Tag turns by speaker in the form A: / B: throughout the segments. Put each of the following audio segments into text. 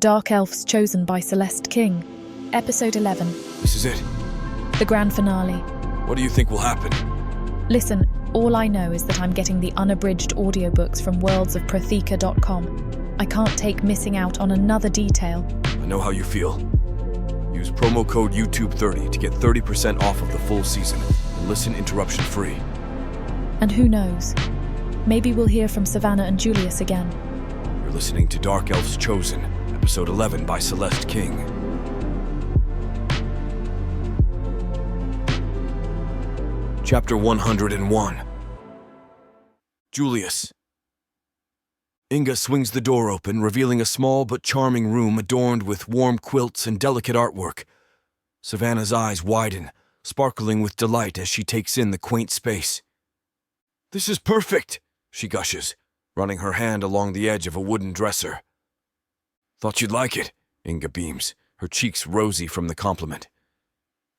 A: Dark Elves Chosen by Celeste King, Episode 11.
B: This is it.
A: The grand finale.
B: What do you think will happen?
A: Listen, all I know is that I'm getting the unabridged audiobooks from worldsofprotheka.com. I can't take missing out on another detail.
B: I know how you feel. Use promo code YouTube30 to get 30% off of the full season and listen interruption-free.
A: And who knows? Maybe we'll hear from Savannah and Julius again.
B: You're listening to Dark Elves Chosen, Episode 11 by Celeste King. Chapter 101. Julius. Inga swings the door open, revealing a small but charming room adorned with warm quilts and delicate artwork. Savannah's eyes widen, sparkling with delight as she takes in the quaint space. "This is perfect," she gushes, running her hand along the edge of a wooden dresser. "Thought you'd like it," Inga beams, her cheeks rosy from the compliment.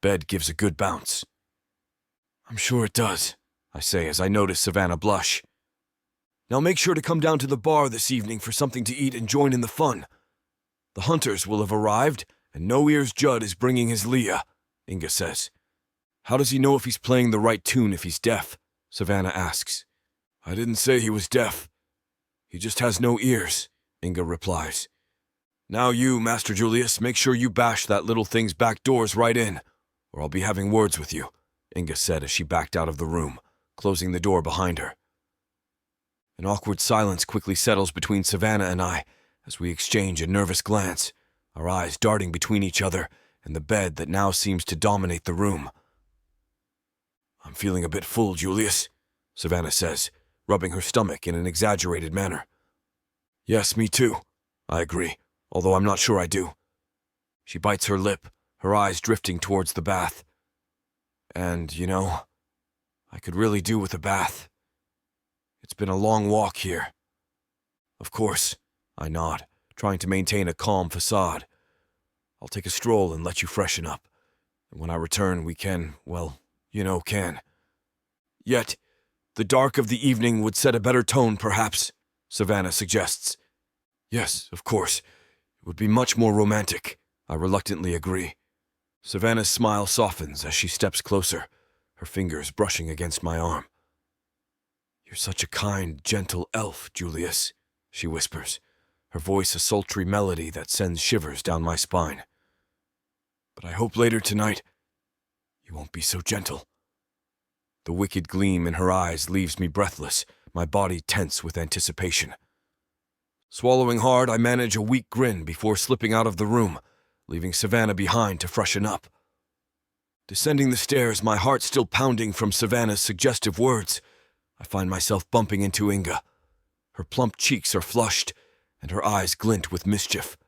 B: Bed gives a good bounce. "I'm sure it does," I say as I notice Savannah blush. "Now make sure to come down to the bar this evening for something to eat and join in the fun. The hunters will have arrived, and No Ears Judd is bringing his Leah," Inga says. "How does he know if he's playing the right tune if he's deaf?" Savannah asks. "I didn't say he was deaf. He just has no ears," Inga replies. "Now you, Master Julius, make sure you bash that little thing's back doors right in, or I'll be having words with you," Inga said as she backed out of the room, closing the door behind her. An awkward silence quickly settles between Savannah and I as we exchange a nervous glance, our eyes darting between each other and the bed that now seems to dominate the room. "I'm feeling a bit full, Julius," Savannah says, rubbing her stomach in an exaggerated manner. "Yes, me too," I agree, although I'm not sure I do. She bites her lip, her eyes drifting towards the bath. "And, you know, I could really do with a bath. It's been a long walk here." "Of course," I nod, trying to maintain a calm facade. "I'll take a stroll and let you freshen up. And when I return, we can, well, can. Yet, the dark of the evening would set a better tone, perhaps," Savannah suggests. "Yes, of course. It would be much more romantic," I reluctantly agree. Savannah's smile softens as she steps closer, her fingers brushing against my arm. "You're such a kind, gentle elf, Julius," she whispers, her voice a sultry melody that sends shivers down my spine. "But I hope later tonight you won't be so gentle." The wicked gleam in her eyes leaves me breathless, my body tense with anticipation. Swallowing hard, I manage a weak grin before slipping out of the room, leaving Savannah behind to freshen up. Descending the stairs, my heart still pounding from Savannah's suggestive words, I find myself bumping into Inga. Her plump cheeks are flushed, and her eyes glint with mischief.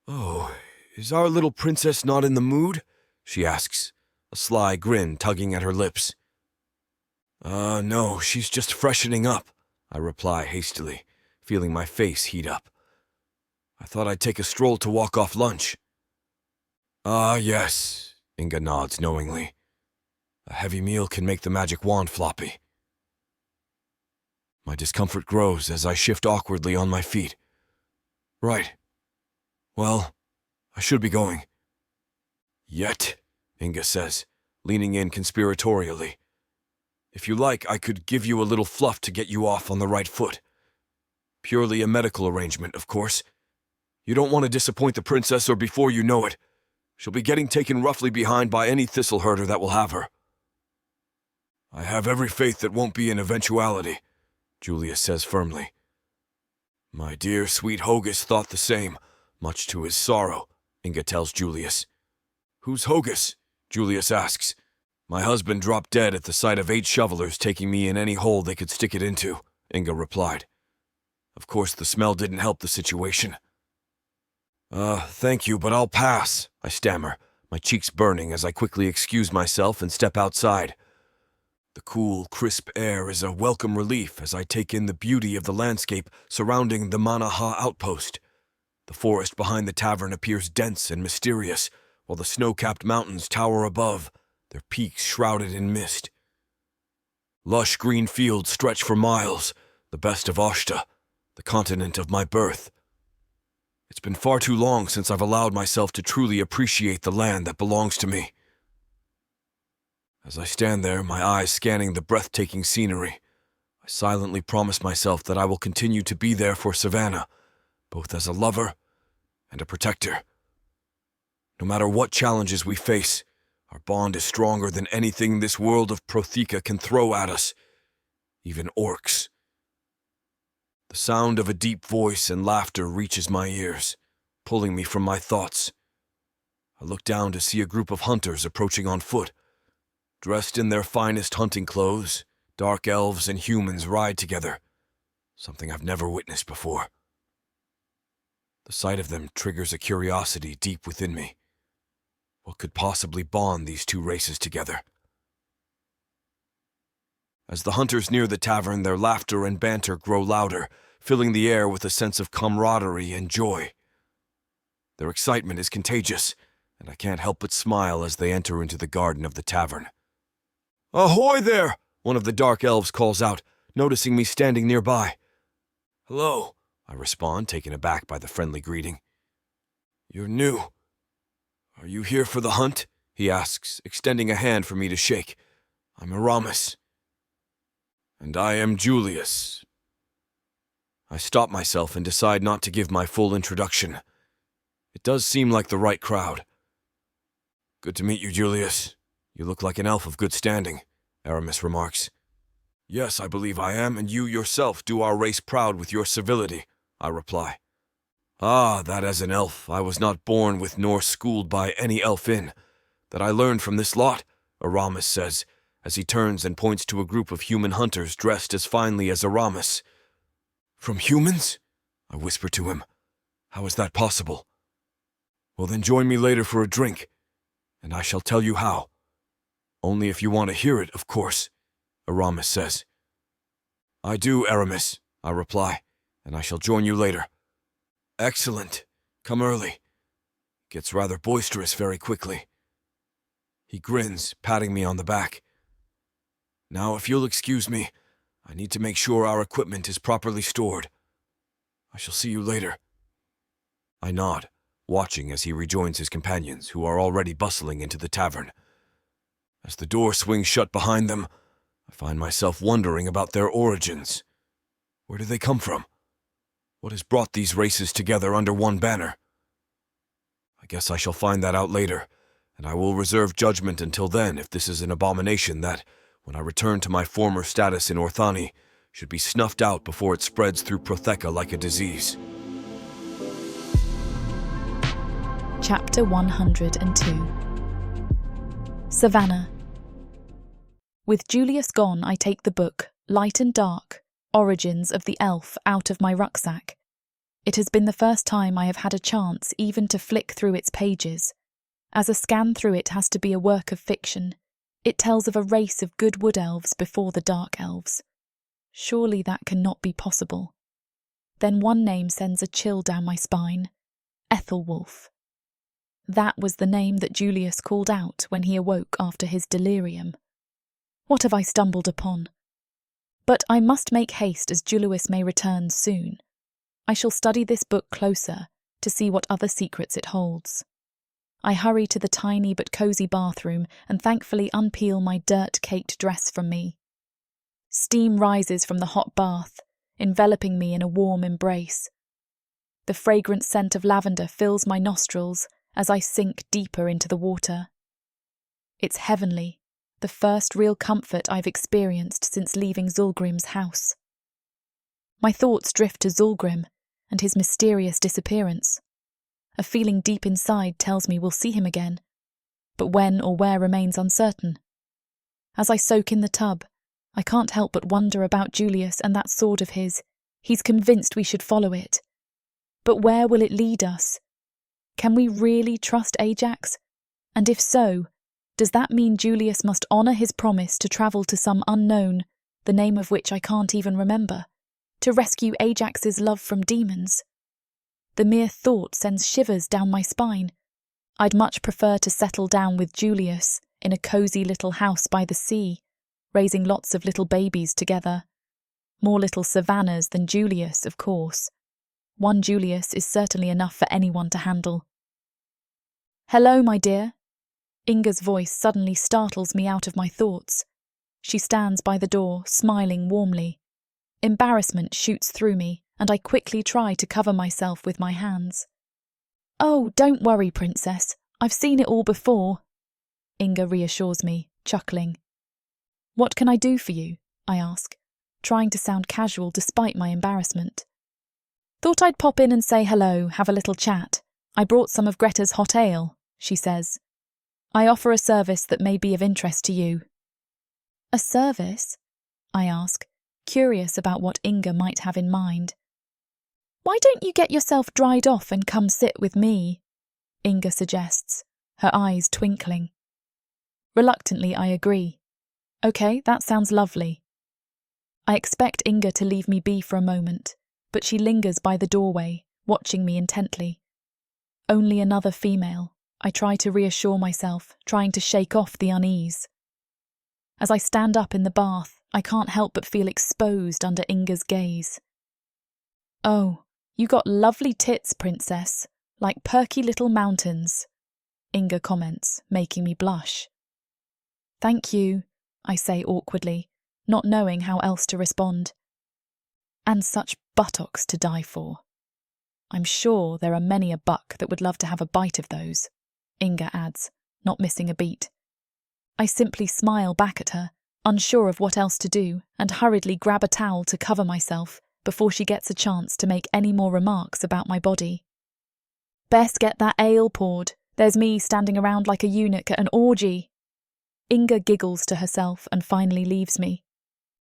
B: "Oh, is our little princess not in the mood?" she asks, a sly grin tugging at her lips. No, she's just freshening up," I reply hastily, feeling my face heat up. "I thought I'd take a stroll to walk off lunch." "Ah, yes," Inga nods knowingly. "A heavy meal can make the magic wand floppy." My discomfort grows as I shift awkwardly on my feet. "Right. Well, I should be going." "Yet," Inga says, leaning in conspiratorially. "If you like, I could give you a little fluff to get you off on the right foot. Purely a medical arrangement, of course. You don't want to disappoint the princess, or before you know it, she'll be getting taken roughly behind by any thistle herder that will have her." "I have every faith that won't be an eventuality," Julius says firmly. "My dear, sweet Hogus thought the same, much to his sorrow," Inga tells Julius. "Who's Hogus?" Julius asks. "My husband dropped dead at the sight of 8 shovelers taking me in any hole they could stick it into," Inga replied. Of course, the smell didn't help the situation. Thank you, but I'll pass," I stammer, my cheeks burning as I quickly excuse myself and step outside. The cool, crisp air is a welcome relief as I take in the beauty of the landscape surrounding the Manaha outpost. The forest behind the tavern appears dense and mysterious, while the snow-capped mountains tower above, their peaks shrouded in mist. Lush green fields stretch for miles, the best of Ashta, the continent of my birth. It's been far too long since I've allowed myself to truly appreciate the land that belongs to me. As I stand there, my eyes scanning the breathtaking scenery, I silently promise myself that I will continue to be there for Savannah, both as a lover and a protector. No matter what challenges we face, our bond is stronger than anything this world of Prothika can throw at us, even orcs. The sound of a deep voice and laughter reaches my ears, pulling me from my thoughts. I look down to see a group of hunters approaching on foot. Dressed in their finest hunting clothes, dark elves and humans ride together, something I've never witnessed before. The sight of them triggers a curiosity deep within me. What could possibly bond these two races together? As the hunters near the tavern, their laughter and banter grow louder, filling the air with a sense of camaraderie and joy. Their excitement is contagious, and I can't help but smile as they enter into the garden of the tavern. "Ahoy there!" one of the dark elves calls out, noticing me standing nearby. "Hello," I respond, taken aback by the friendly greeting. "You're new. Are you here for the hunt?" he asks, extending a hand for me to shake. "I'm Aramis." "And I am Julius." I stop myself and decide not to give my full introduction. It does seem like the right crowd. "Good to meet you, Julius. You look like an elf of good standing," Aramis remarks. "Yes, I believe I am, and you yourself do our race proud with your civility," I reply. "Ah, that as an elf I was not born with nor schooled by any elf in. That I learned from this lot," Aramis says, as he turns and points to a group of human hunters dressed as finely as Aramis. "From humans?" I whisper to him. "How is that possible?" "Well, then join me later for a drink, and I shall tell you how. Only if you want to hear it, of course," Aramis says. "I do, Aramis," I reply, "and I shall join you later." "Excellent. Come early." Gets rather boisterous very quickly. He grins, patting me on the back. "Now, if you'll excuse me, I need to make sure our equipment is properly stored. I shall see you later." I nod, watching as he rejoins his companions, who are already bustling into the tavern. As the door swings shut behind them, I find myself wondering about their origins. Where do they come from? What has brought these races together under one banner? I guess I shall find that out later, and I will reserve judgment until then if this is an abomination that, when I return to my former status in Orthani, should be snuffed out before it spreads through Protheka like a disease.
A: Chapter 102. Savannah. With Julius gone, I take the book, Light and Dark, Origins of the Elf, out of my rucksack. It has been the first time I have had a chance even to flick through its pages. As a scan through it has to be a work of fiction. It tells of a race of good wood elves before the dark elves. Surely that cannot be possible. Then one name sends a chill down my spine. Ethelwulf. That was the name that Julius called out when he awoke after his delirium. What have I stumbled upon? But I must make haste, as Julius may return soon. I shall study this book closer to see what other secrets it holds. I hurry to the tiny but cosy bathroom and thankfully unpeel my dirt-caked dress from me. Steam rises from the hot bath, enveloping me in a warm embrace. The fragrant scent of lavender fills my nostrils as I sink deeper into the water. It's heavenly, the first real comfort I've experienced since leaving Zulgrim's house. My thoughts drift to Zulgrim and his mysterious disappearance. A feeling deep inside tells me we'll see him again, but when or where remains uncertain. As I soak in the tub, I can't help but wonder about Julius and that sword of his. He's convinced we should follow it. But where will it lead us? Can we really trust Ajax? And if so, does that mean Julius must honour his promise to travel to some unknown, the name of which I can't even remember, to rescue Ajax's love from demons? The mere thought sends shivers down my spine. I'd much prefer to settle down with Julius in a cosy little house by the sea, raising lots of little babies together. More little Savannahs than Julius, of course. One Julius is certainly enough for anyone to handle. "Hello, my dear." Inga's voice suddenly startles me out of my thoughts. She stands by the door, smiling warmly. Embarrassment shoots through me, and I quickly try to cover myself with my hands. "Oh, don't worry, Princess. I've seen it all before." Inga reassures me, chuckling. "What can I do for you?" I ask, trying to sound casual despite my embarrassment. "Thought I'd pop in and say hello, have a little chat. I brought some of Greta's hot ale," she says. "I offer a service that may be of interest to you." "A service?" I ask, curious about what Inga might have in mind. "Why don't you get yourself dried off and come sit with me?" Inga suggests, her eyes twinkling. Reluctantly, I agree. "Okay, that sounds lovely." I expect Inga to leave me be for a moment, but she lingers by the doorway, watching me intently. Only another female, I try to reassure myself, trying to shake off the unease. As I stand up in the bath, I can't help but feel exposed under Inga's gaze. "Oh, you got lovely tits, Princess, like perky little mountains," Inga comments, making me blush. "Thank you," I say awkwardly, not knowing how else to respond. "And such buttocks to die for. I'm sure there are many a buck that would love to have a bite of those," Inga adds, not missing a beat. I simply smile back at her, unsure of what else to do, and hurriedly grab a towel to cover myself before she gets a chance to make any more remarks about my body. "Best get that ale poured. There's me standing around like a eunuch at an orgy." Inga giggles to herself and finally leaves me.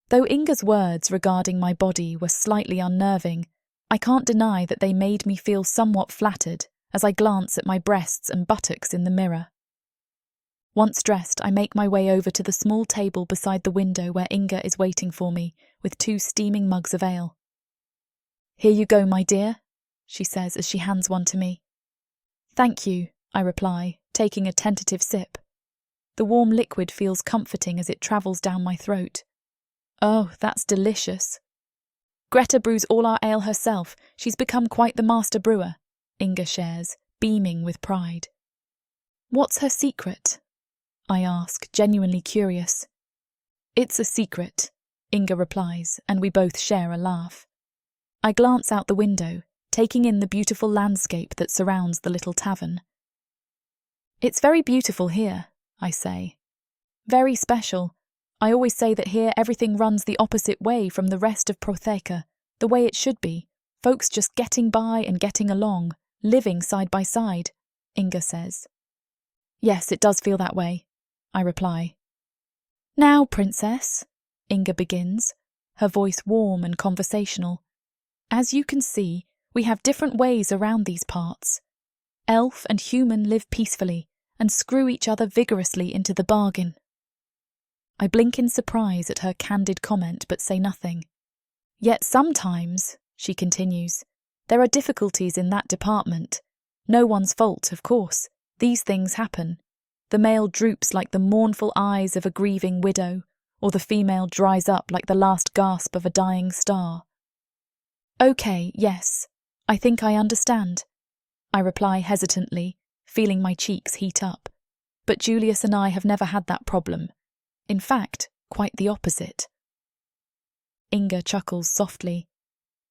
A: Though Inga's words regarding my body were slightly unnerving, I can't deny that they made me feel somewhat flattered as I glance at my breasts and buttocks in the mirror. Once dressed, I make my way over to the small table beside the window where Inga is waiting for me with 2 steaming mugs of ale. "Here you go, my dear," she says as she hands one to me. "Thank you," I reply, taking a tentative sip. The warm liquid feels comforting as it travels down my throat. "Oh, that's delicious." "Greta brews all our ale herself. She's become quite the master brewer," Inga shares, beaming with pride. "What's her secret?" I ask, genuinely curious. "It's a secret," Inga replies, and we both share a laugh. I glance out the window, taking in the beautiful landscape that surrounds the little tavern. "It's very beautiful here," I say. "Very special. I always say that here everything runs the opposite way from the rest of Protheca, the way it should be, folks just getting by and getting along, living side by side," Inga says. "Yes, it does feel that way," I reply. "Now, Princess," Inga begins, her voice warm and conversational. "As you can see, we have different ways around these parts. Elf and human live peacefully and screw each other vigorously into the bargain." I blink in surprise at her candid comment but say nothing. "Yet sometimes," she continues, "there are difficulties in that department. No one's fault, of course. These things happen. The male droops like the mournful eyes of a grieving widow, or the female dries up like the last gasp of a dying star." "Okay, yes, I think I understand," I reply hesitantly, feeling my cheeks heat up. But Julius and I have never had that problem. In fact, quite the opposite. Inga chuckles softly.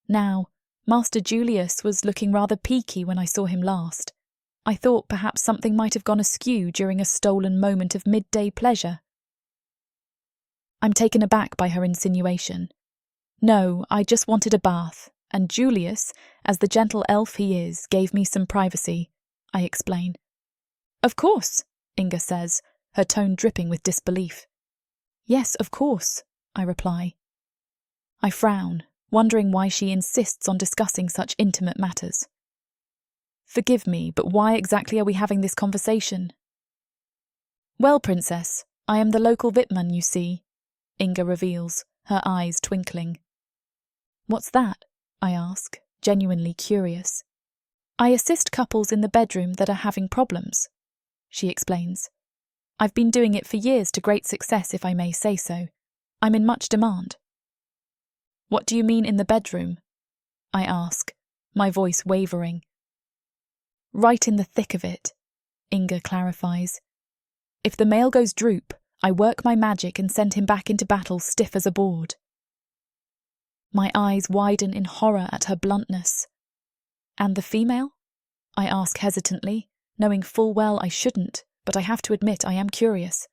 A: "Now, Master Julius was looking rather peaky when I saw him last. I thought perhaps something might have gone askew during a stolen moment of midday pleasure." I'm taken aback by her insinuation. "No, I just wanted a bath, and Julius, as the gentle elf he is, gave me some privacy," I explain. "Of course," Inga says, her tone dripping with disbelief. "Yes, of course," I reply. I frown, wondering why she insists on discussing such intimate matters. "Forgive me, but why exactly are we having this conversation?" "Well, Princess, I am the local Vipman, you see," Inga reveals, her eyes twinkling. "What's that?" I ask, genuinely curious. "I assist couples in the bedroom that are having problems," she explains. "I've been doing it for years to great success, if I may say so. I'm in much demand." "What do you mean in the bedroom?" I ask, my voice wavering. Right in the thick of it, Inga clarifies. If the male goes droop, I work my magic and send him back into battle stiff as a board. My eyes widen in horror at her bluntness. And the female? I ask hesitantly, knowing full well I shouldn't, but I have to admit I am curious.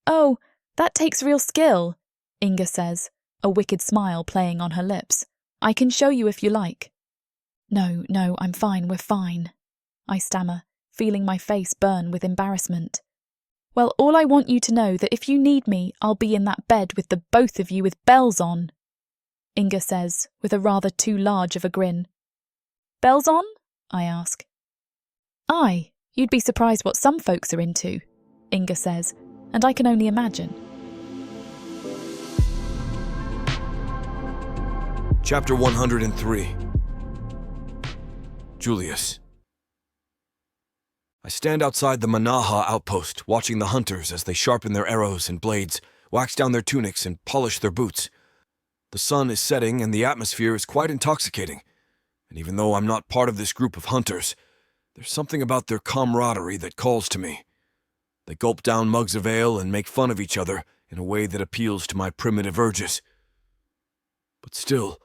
A: Oh, that takes real skill, Inga says, a wicked smile playing on her lips. I can show you if you like. No, I'm fine, we're fine, I stammer, feeling my face burn with embarrassment. Well, all I want you to know that if you need me, I'll be in that bed with the both of you with bells on, Inga says, with a rather too large of a grin. Bells on? I ask. Aye, you'd be surprised what some folks are into, Inga says, and I can only imagine.
B: Chapter 103. Julius. I stand outside the Manaha outpost, watching the hunters as they sharpen their arrows and blades, wax down their tunics, and polish their boots. The sun is setting and the atmosphere is quite intoxicating. And even though I'm not part of this group of hunters, there's something about their camaraderie that calls to me. They gulp down mugs of ale and make fun of each other in a way that appeals to my primitive urges. But still,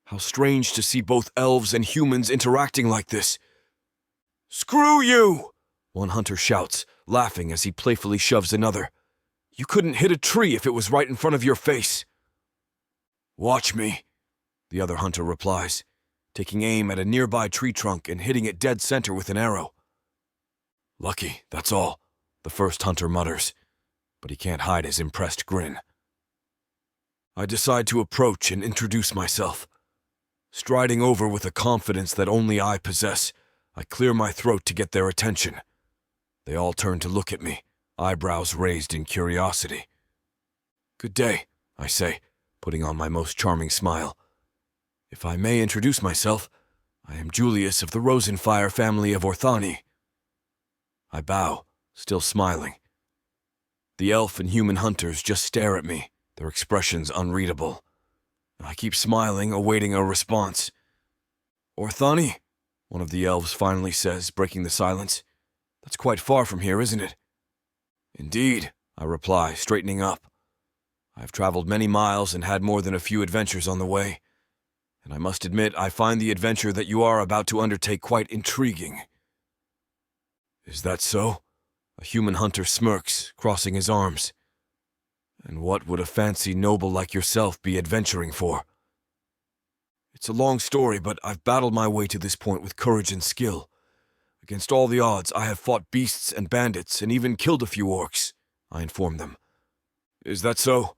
B: how strange to see both elves and humans interacting like this. "Screw you!" one hunter shouts, laughing as he playfully shoves another. "You couldn't hit a tree if it was right in front of your face." "Watch me," the other hunter replies, taking aim at a nearby tree trunk and hitting it dead center with an arrow. "Lucky, that's all," the first hunter mutters, but he can't hide his impressed grin. I decide to approach and introduce myself. Striding over with a confidence that only I possess, I clear my throat to get their attention. They all turn to look at me, eyebrows raised in curiosity. "Good day," I say, putting on my most charming smile. "If I may introduce myself, I am Julius of the Rosenfire family of Orthani." I bow, still smiling. The elf and human hunters just stare at me, their expressions unreadable. I keep smiling, awaiting a response. "Orthani?" one of the elves finally says, breaking the silence. "That's quite far from here, isn't it?" "Indeed," I reply, straightening up. "I've traveled many miles and had more than a few adventures on the way, and I must admit I find the adventure that you are about to undertake quite intriguing." "Is that so?" A human hunter smirks, crossing his arms. "And what would a fancy noble like yourself be adventuring for?" "It's a long story, but I've battled my way to this point with courage and skill. Against all the odds, I have fought beasts and bandits and even killed a few orcs," I inform them. "Is that so?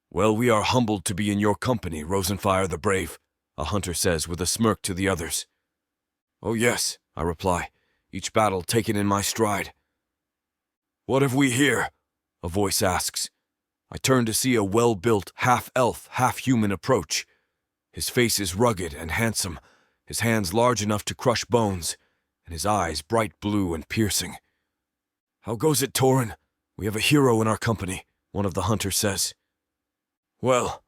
B: Well, we are humbled to be in your company, Rosenfire the Brave," a hunter says with a smirk to the others. "Oh yes," I reply, each battle taken in my stride. "What have we here?" a voice asks. I turn to see a well-built, half-elf, half-human approach. His face is rugged and handsome, his hands large enough to crush bones, and his eyes bright blue and piercing. "How goes it, Torin? We have a hero in our company," one of the hunters says. "Well,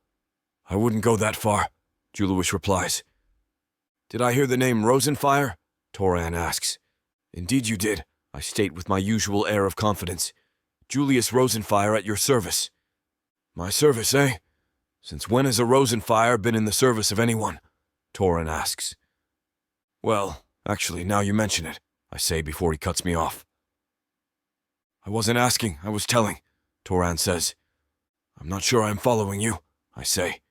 B: I wouldn't go that far," Julius replies. "Did I hear the name Rosenfire?" Toran asks. "Indeed you did," I state with my usual air of confidence. "Julius Rosenfire at your service." "My service, eh? Since when has a Rosenfire been in the service of anyone?" Toran asks. "Well, actually, now you mention it," I say before he cuts me off. "I wasn't asking, I was telling," Toran says. "I'm not sure I'm following you," I say.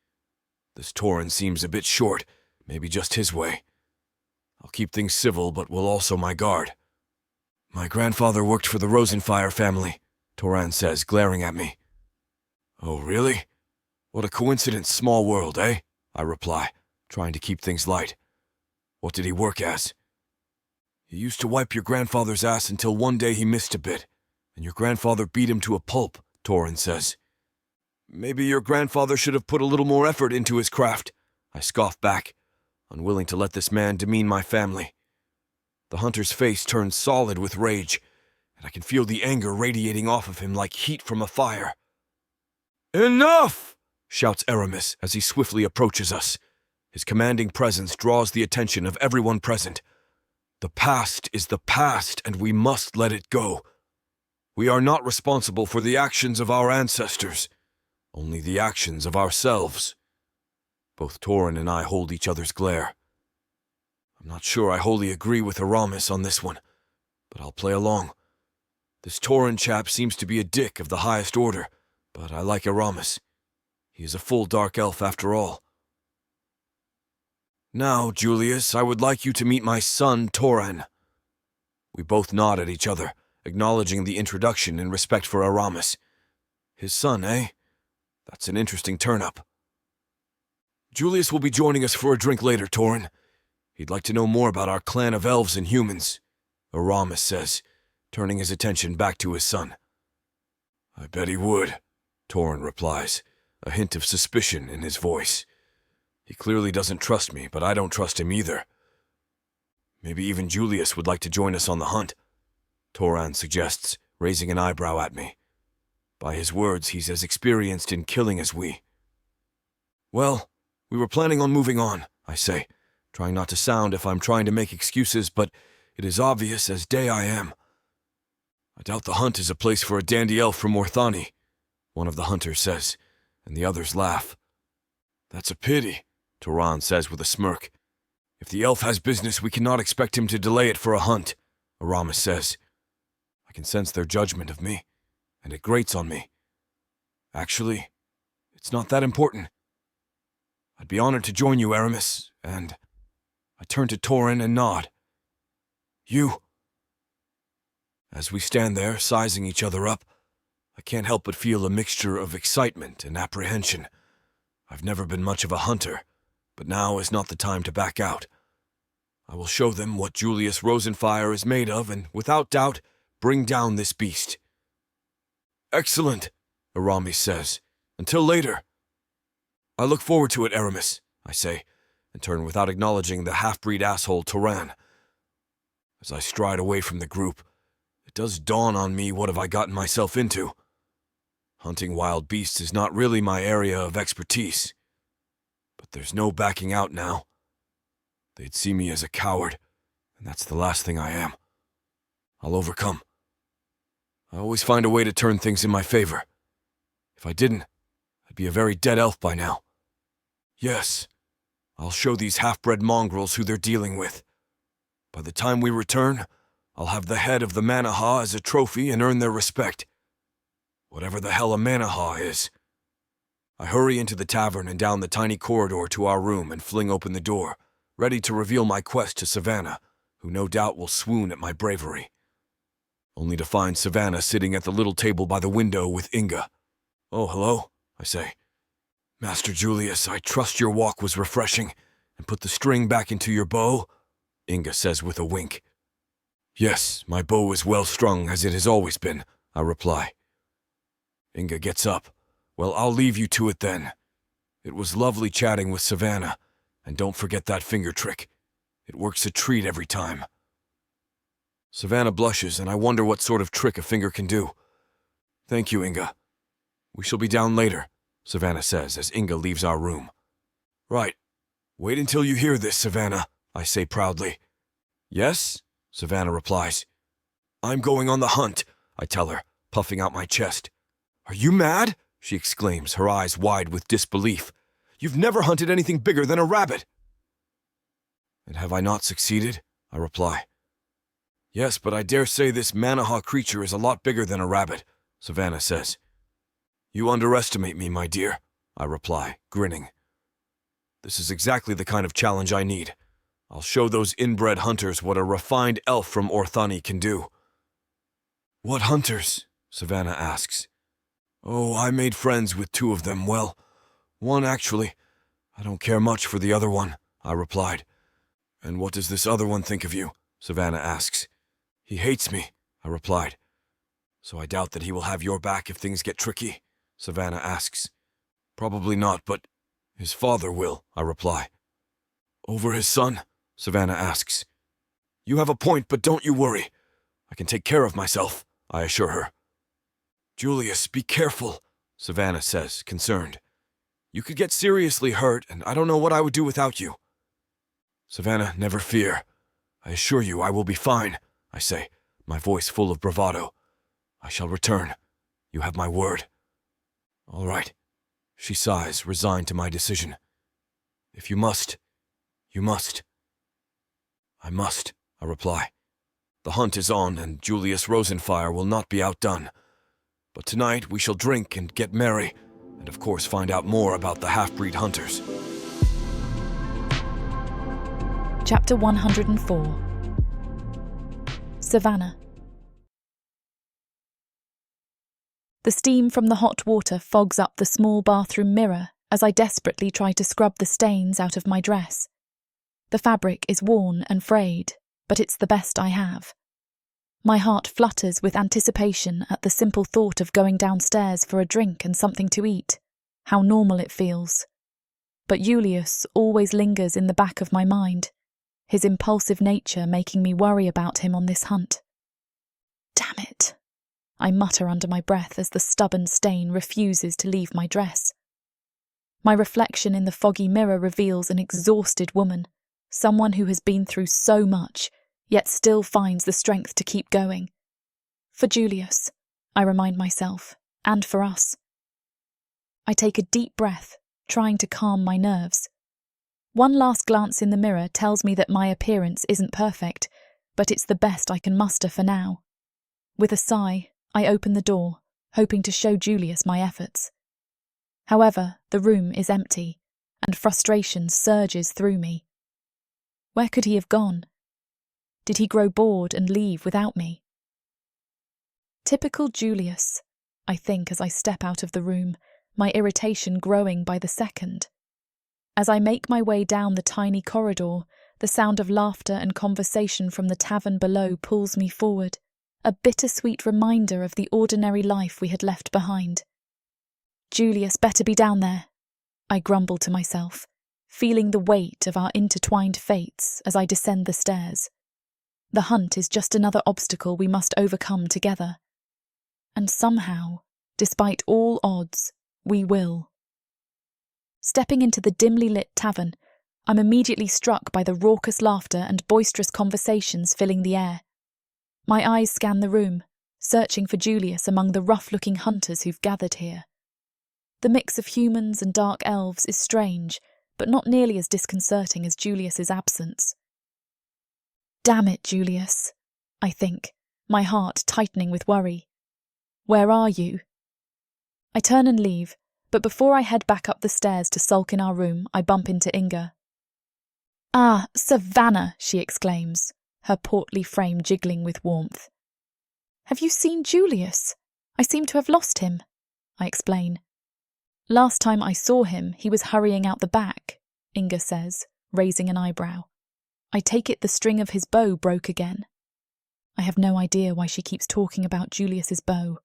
B: This Toran seems a bit short, maybe just his way. I'll keep things civil, but will also my guard. "My grandfather worked for the Rosenfire family," Toran says, glaring at me. "Oh, really? What a coincidence, small world, eh?" I reply, trying to keep things light. "What did he work as?" "He used to wipe your grandfather's ass until one day he missed a bit, and your grandfather beat him to a pulp," Toran says. "Maybe your grandfather should have put a little more effort into his craft," I scoff back, unwilling to let this man demean my family. The hunter's face turns solid with rage, and I can feel the anger radiating off of him like heat from a fire. "Enough!" shouts Aramis as he swiftly approaches us. His commanding presence draws the attention of everyone present. The past is the past, and we must let it go. We are not responsible for the actions of our ancestors, only the actions of ourselves. Both Torin and I hold each other's glare. I'm not sure I wholly agree with Aramis on this one, but I'll play along. This Torin chap seems to be a dick of the highest order, but I like Aramis. He is a full dark elf after all. Now, Julius, I would like you to meet my son, Torin. We both nod at each other, acknowledging the introduction in respect for Aramis. His son, eh? That's an interesting turn-up. Julius will be joining us for a drink later, Torin. He'd like to know more about our clan of elves and humans, Aramis says, turning his attention back to his son. I bet he would, Torin replies, a hint of suspicion in his voice. He clearly doesn't trust me, but I don't trust him either. Maybe even Julius would like to join us on the hunt, Torin suggests, raising an eyebrow at me. By his words, he's as experienced in killing as we. Well, we were planning on moving on, I say, trying not to sound if I'm trying to make excuses, but it is obvious as day I am. I doubt the hunt is a place for a dandy elf from Orthani, one of the hunters says, and the others laugh. That's a pity, Torin says with a smirk. If the elf has business, we cannot expect him to delay it for a hunt, Aramis says. I can sense their judgment of me, and it grates on me. Actually, it's not that important. I'd be honored to join you, Aramis, and I turn to Torin and nod. You. As we stand there, sizing each other up, I can't help but feel a mixture of excitement and apprehension. I've never been much of a hunter, but now is not the time to back out. I will show them what Julius Rosenfire is made of and, without doubt, bring down this beast. Excellent, Aramis says. Until later. I look forward to it, Aramis, I say, and turn without acknowledging the half-breed asshole Torin. As I stride away from the group, it does dawn on me what have I gotten myself into. Hunting wild beasts is not really my area of expertise. But there's no backing out now. They'd see me as a coward, and that's the last thing I am. I'll overcome. I always find a way to turn things in my favor. If I didn't, I'd be a very dead elf by now. Yes, I'll show these half-bred mongrels who they're dealing with. By the time we return, I'll have the head of the manaha as a trophy and earn their respect. Whatever the hell a manaha is. I hurry into the tavern and down the tiny corridor to our room and fling open the door, ready to reveal my quest to Savannah, who no doubt will swoon at my bravery. Only to find Savannah sitting at the little table by the window with Inga. Oh, hello, I say. Master Julius, I trust your walk was refreshing, and put the string back into your bow, Inga says with a wink. Yes, my bow is well strung as it has always been, I reply. Inga gets up. Well, I'll leave you to it then. It was lovely chatting with Savannah, and don't forget that finger trick. It works a treat every time. Savannah blushes, and I wonder what sort of trick a finger can do. Thank you, Inga. We shall be down later, Savannah says as Inga leaves our room. Right. Wait until you hear this, Savannah, I say proudly. Yes, Savannah replies. I'm going on the hunt, I tell her, puffing out my chest. Are you mad? She exclaims, her eyes wide with disbelief. You've never hunted anything bigger than a rabbit. And have I not succeeded? I reply. Yes, but I dare say this manaha creature is a lot bigger than a rabbit, Savannah says. You underestimate me, my dear, I reply, grinning. This is exactly the kind of challenge I need. I'll show those inbred hunters what a refined elf from Orthani can do. What hunters? Savannah asks. Oh, I made friends with two of them, well, one actually. I don't care much for the other one, I replied. And what does this other one think of you? Savannah asks. He hates me, I replied. So I doubt that he will have your back if things get tricky, Savannah asks. Probably not, but his father will, I reply. Over his son? Savannah asks. You have a point, but don't you worry. I can take care of myself, I assure her. Julius, be careful, Savannah says, concerned. You could get seriously hurt, and I don't know what I would do without you. Savannah, never fear. I assure you I will be fine, I say, my voice full of bravado. I shall return. You have my word. All right, she sighs, resigned to my decision. If you must, you must. I must, I reply. The hunt is on, and Julius Rosenfire will not be outdone. But tonight we shall drink and get merry, and of course find out more about the half-breed hunters.
A: Chapter 104. Savannah. The steam from the hot water fogs up the small bathroom mirror as I desperately try to scrub the stains out of my dress. The fabric is worn and frayed, but it's the best I have. My heart flutters with anticipation at the simple thought of going downstairs for a drink and something to eat. How normal it feels. But Julius always lingers in the back of my mind, his impulsive nature making me worry about him on this hunt. Damn it, I mutter under my breath as the stubborn stain refuses to leave my dress. My reflection in the foggy mirror reveals an exhausted woman, someone who has been through so much, yet still finds the strength to keep going. For Julius, I remind myself, and for us. I take a deep breath, trying to calm my nerves. One last glance in the mirror tells me that my appearance isn't perfect, but it's the best I can muster for now. With a sigh, I open the door, hoping to show Julius my efforts. However, the room is empty, and frustration surges through me. Where could he have gone? Did he grow bored and leave without me? Typical Julius, I think as I step out of the room, my irritation growing by the second. As I make my way down the tiny corridor, the sound of laughter and conversation from the tavern below pulls me forward, a bittersweet reminder of the ordinary life we had left behind. Julius better be down there, I grumble to myself, feeling the weight of our intertwined fates as I descend the stairs. The hunt is just another obstacle we must overcome together. And somehow, despite all odds, we will. Stepping into the dimly lit tavern, I'm immediately struck by the raucous laughter and boisterous conversations filling the air. My eyes scan the room, searching for Julius among the rough-looking hunters who've gathered here. The mix of humans and dark elves is strange, but not nearly as disconcerting as Julius's absence. Damn it, Julius, I think, my heart tightening with worry. Where are you? I turn and leave, but before I head back up the stairs to sulk in our room, I bump into Inga. Ah, Savannah, she exclaims, her portly frame jiggling with warmth. Have you seen Julius? I seem to have lost him, I explain. Last time I saw him, he was hurrying out the back, Inga says, raising an eyebrow. I take it the string of his bow broke again. I have no idea why she keeps talking about Julius's bow.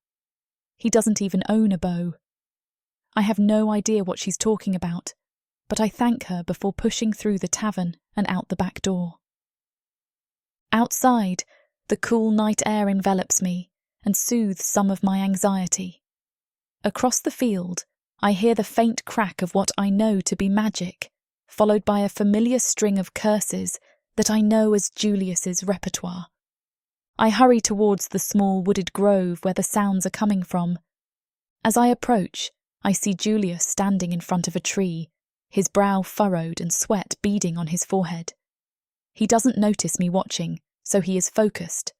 A: He doesn't even own a bow. I have no idea what she's talking about, but I thank her before pushing through the tavern and out the back door. Outside, the cool night air envelops me and soothes some of my anxiety. Across the field, I hear the faint crack of what I know to be magic, followed by a familiar string of curses that I know as Julius's repertoire. I hurry towards the small wooded grove where the sounds are coming from. As I approach, I see Julius standing in front of a tree, his brow furrowed and sweat beading on his forehead. He doesn't notice me watching, so he is focused.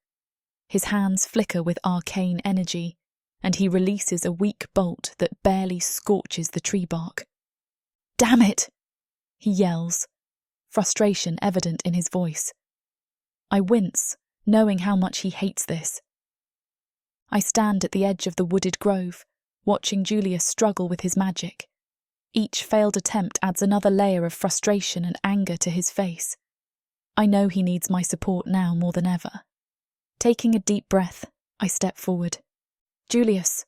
A: His hands flicker with arcane energy, and he releases a weak bolt that barely scorches the tree bark. Damn it! He yells, frustration evident in his voice. I wince, knowing how much he hates this. I stand at the edge of the wooded grove, watching Julius struggle with his magic. Each failed attempt adds another layer of frustration and anger to his face. I know he needs my support now more than ever. Taking a deep breath, I step forward. Julius,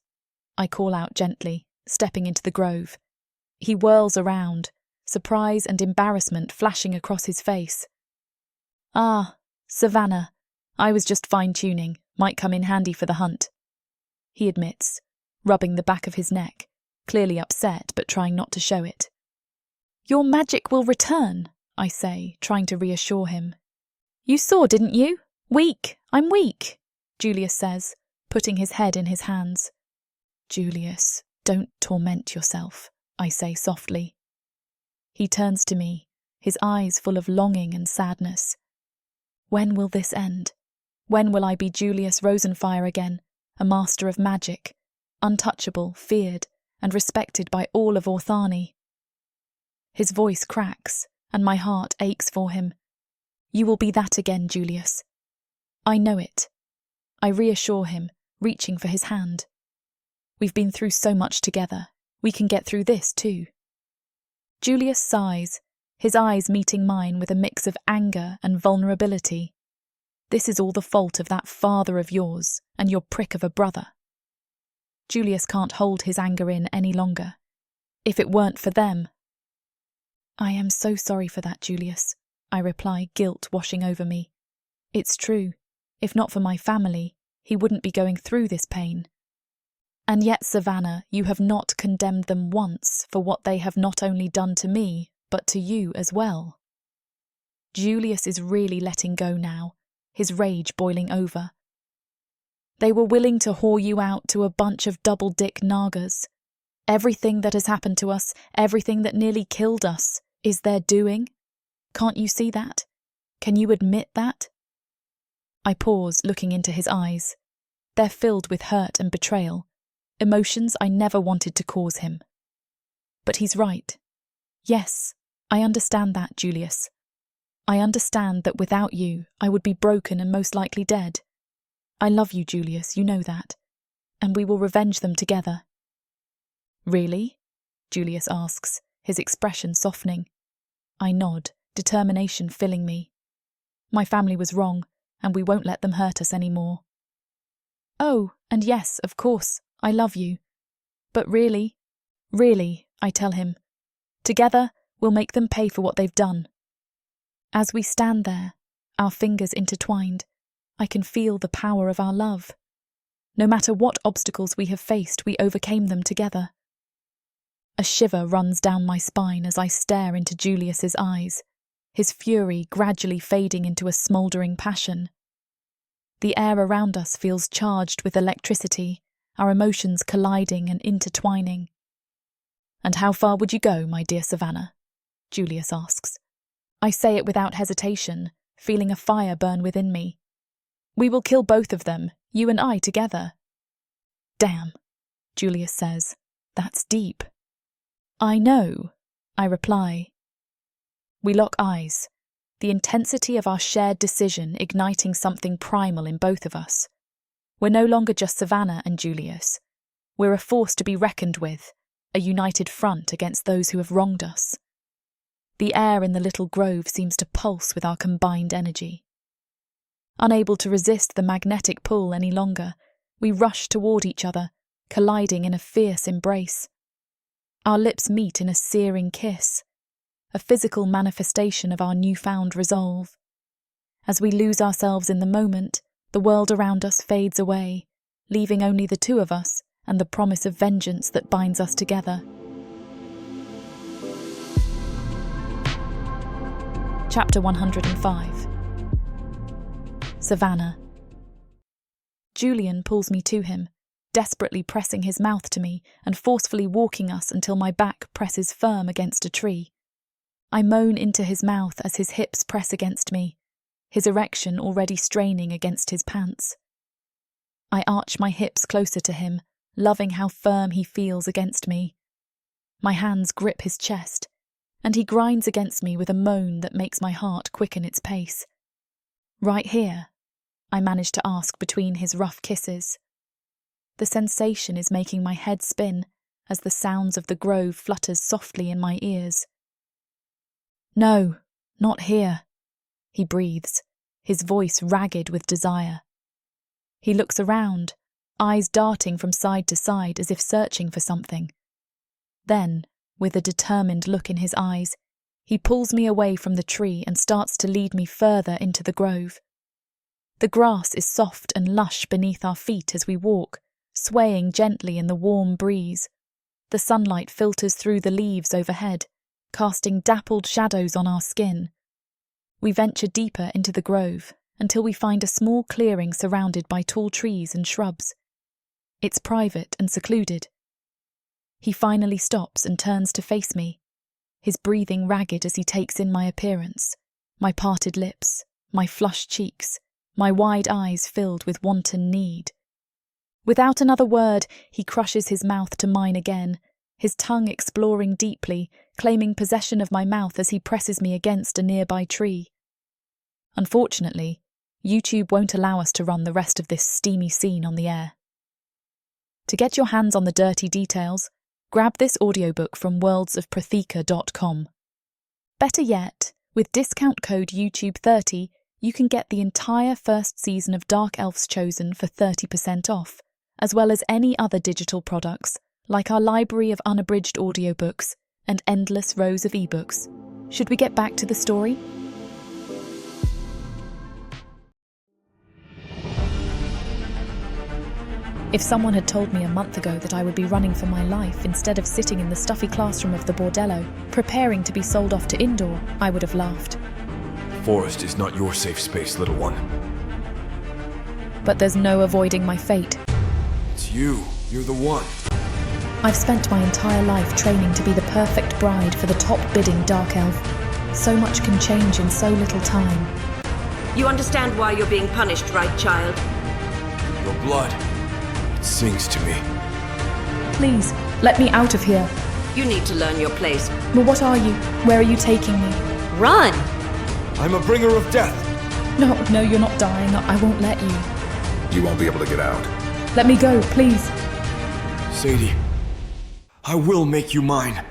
A: I call out gently, stepping into the grove. He whirls around, surprise and embarrassment flashing across his face. Ah, Savannah, I was just fine-tuning, might come in handy for the hunt. He admits, rubbing the back of his neck, clearly upset but trying not to show it. "Your magic will return," I say, trying to reassure him. "You saw, didn't you? Weak, I'm weak," Julius says, putting his head in his hands. "Julius, don't torment yourself," I say softly. He turns to me, his eyes full of longing and sadness. When will this end? When will I be Julius Rosenfire again, a master of magic, untouchable, feared, and respected by all of Orthani? His voice cracks, and my heart aches for him. "You will be that again, Julius." I know it. I reassure him, reaching for his hand. "We've been through so much together. We can get through this too." Julius sighs, his eyes meeting mine with a mix of anger and vulnerability. "This is all the fault of that father of yours and your prick of a brother." Julius can't hold his anger in any longer. "If it weren't for them—" "I am so sorry for that, Julius," I reply, guilt washing over me. "It's true. If not for my family, he wouldn't be going through this pain. And yet, Savannah, you have not condemned them once for what they have not only done to me, but to you as well." Julius is really letting go now, his rage boiling over. "They were willing to whore you out to a bunch of double-dick nagas. Everything that has happened to us, everything that nearly killed us, is their doing. Can't you see that? Can you admit that?" I pause, looking into his eyes. They're filled with hurt and betrayal, emotions I never wanted to cause him. But he's right. Yes, I understand that, Julius. I understand that without you, I would be broken and most likely dead. I love you, Julius, you know that. And we will revenge them together. "Really?" Julius asks, his expression softening. I nod, determination filling me. "My family was wrong, and we won't let them hurt us anymore." "Oh, and yes, of course, I love you. But really, I tell him, together we'll make them pay for what they've done." As we stand there, our fingers intertwined, I can feel the power of our love. No matter what obstacles we have faced, we overcame them together. A shiver runs down my spine as I stare into Julius's eyes, his fury gradually fading into a smouldering passion. The air around us feels charged with electricity, our emotions colliding and intertwining. "And how far would you go, my dear Savannah?" Julius asks. I say it without hesitation, feeling a fire burn within me. "We will kill both of them, you and I together." "Damn," Julius says. "That's deep." "I know," I reply. We lock eyes, the intensity of our shared decision igniting something primal in both of us. We're no longer just Savannah and Julius. We're a force to be reckoned with, a united front against those who have wronged us. The air in the little grove seems to pulse with our combined energy. Unable to resist the magnetic pull any longer, we rush toward each other, colliding in a fierce embrace. Our lips meet in a searing kiss, a physical manifestation of our newfound resolve. As we lose ourselves in the moment, the world around us fades away, leaving only the two of us and the promise of vengeance that binds us together. Chapter 105. Savannah. Julian pulls me to him, desperately pressing his mouth to me and forcefully walking us until my back presses firm against a tree. I moan into his mouth as his hips press against me, his erection already straining against his pants. I arch my hips closer to him, loving how firm he feels against me. My hands grip his chest, and he grinds against me with a moan that makes my heart quicken its pace. "Right here?" I manage to ask between his rough kisses. The sensation is making my head spin as the sounds of the grove flutters softly in my ears. "No, not here," he breathes, his voice ragged with desire. He looks around, eyes darting from side to side as if searching for something. Then, with a determined look in his eyes, he pulls me away from the tree and starts to lead me further into the grove. The grass is soft and lush beneath our feet as we walk, swaying gently in the warm breeze. The sunlight filters through the leaves overhead, casting dappled shadows on our skin. We venture deeper into the grove until we find a small clearing surrounded by tall trees and shrubs. It's private and secluded. He finally stops and turns to face me, his breathing ragged as he takes in my appearance, my parted lips, my flushed cheeks, my wide eyes filled with wanton need. Without another word, he crushes his mouth to mine again, his tongue exploring deeply, claiming possession of my mouth as he presses me against a nearby tree. Unfortunately, YouTube won't allow us to run the rest of this steamy scene on the air. To get your hands on the dirty details, grab this audiobook from worldsofprathika.com. Better yet, with discount code YouTube30, you can get the entire first season of Dark Elves Chosen for 30% off, as well as any other digital products, like our library of unabridged audiobooks and endless rows of ebooks. Should we get back to the story? If someone had told me a month ago that I would be running for my life instead of sitting in the stuffy classroom of the bordello, preparing to be sold off to indoor, I would have laughed.
B: The forest is not your safe space, little one.
A: But there's no avoiding my fate.
B: It's you. You're the one.
A: I've spent my entire life training to be the perfect bride for the top-bidding dark elf. So much can change in so little time.
C: You understand why you're being punished, right, child?
B: Your blood. It sings to me.
A: Please, let me out of here.
C: You need to learn your place.
A: But what are you? Where are you taking me?
C: Run!
B: I'm a bringer of death.
A: No, you're not dying. I won't let you.
D: You won't be able to get out.
A: Let me go, please.
B: Sadie, I will make you mine.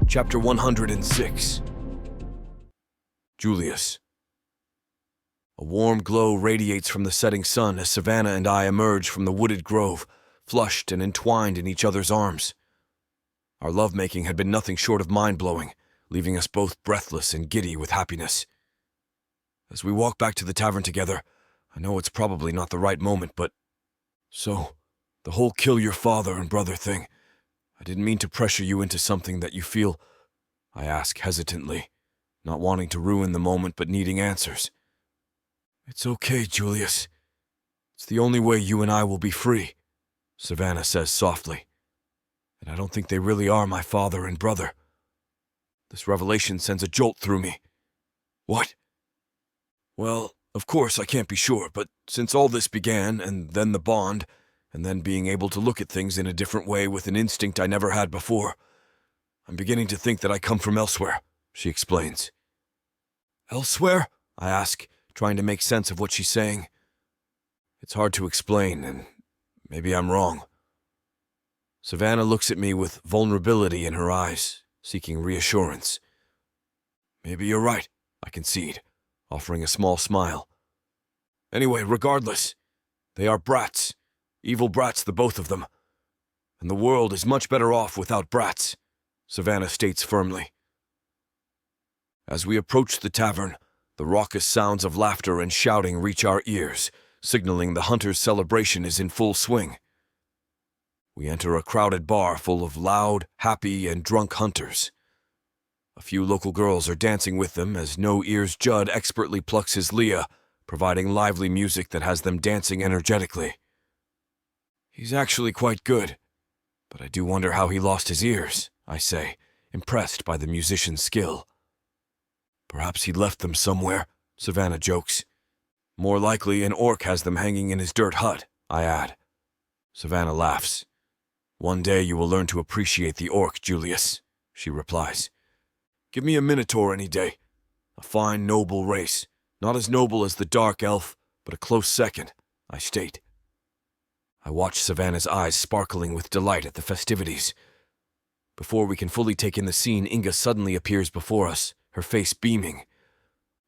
B: Chapter 106. Julius. A warm glow radiates from the setting sun as Savannah and I emerge from the wooded grove, flushed and entwined in each other's arms. Our lovemaking had been nothing short of mind-blowing, leaving us both breathless and giddy with happiness. As we walk back to the tavern together, I know it's probably not the right moment, but... So, the whole kill your father and brother thing... I didn't mean to pressure you into something that you feel, I ask hesitantly, not wanting to ruin the moment but needing answers. It's okay, Julius. It's the only way you and I will be free, Savannah says softly. And I don't think they really are my father and brother. This revelation sends a jolt through me. What? Well, of course I can't be sure, but since all this began, and then the bond, and then being able to look at things in a different way with an instinct I never had before, I'm beginning to think that I come from elsewhere, she explains. Elsewhere? I ask, trying to make sense of what she's saying. It's hard to explain, and maybe I'm wrong. Savannah looks at me with vulnerability in her eyes, seeking reassurance. Maybe you're right, I concede, offering a small smile. Anyway, regardless, they are brats. Evil brats, the both of them. And the world is much better off without brats, Savannah states firmly. As we approach the tavern, the raucous sounds of laughter and shouting reach our ears, signaling the hunter's celebration is in full swing. We enter a crowded bar full of loud, happy, and drunk hunters. A few local girls are dancing with them as No Ears Judd expertly plucks his Leah, providing lively music that has them dancing energetically. He's actually quite good, but I do wonder how he lost his ears, I say, impressed by the musician's skill. Perhaps he left them somewhere, Savannah jokes. More likely an orc has them hanging in his dirt hut, I add. Savannah laughs. One day you will learn to appreciate the orc, Julius, she replies. Give me a minotaur any day. A fine, noble race. Not as noble as the dark elf, but a close second, I state. I watch Savannah's eyes sparkling with delight at the festivities. Before we can fully take in the scene, Inga suddenly appears before us, her face beaming.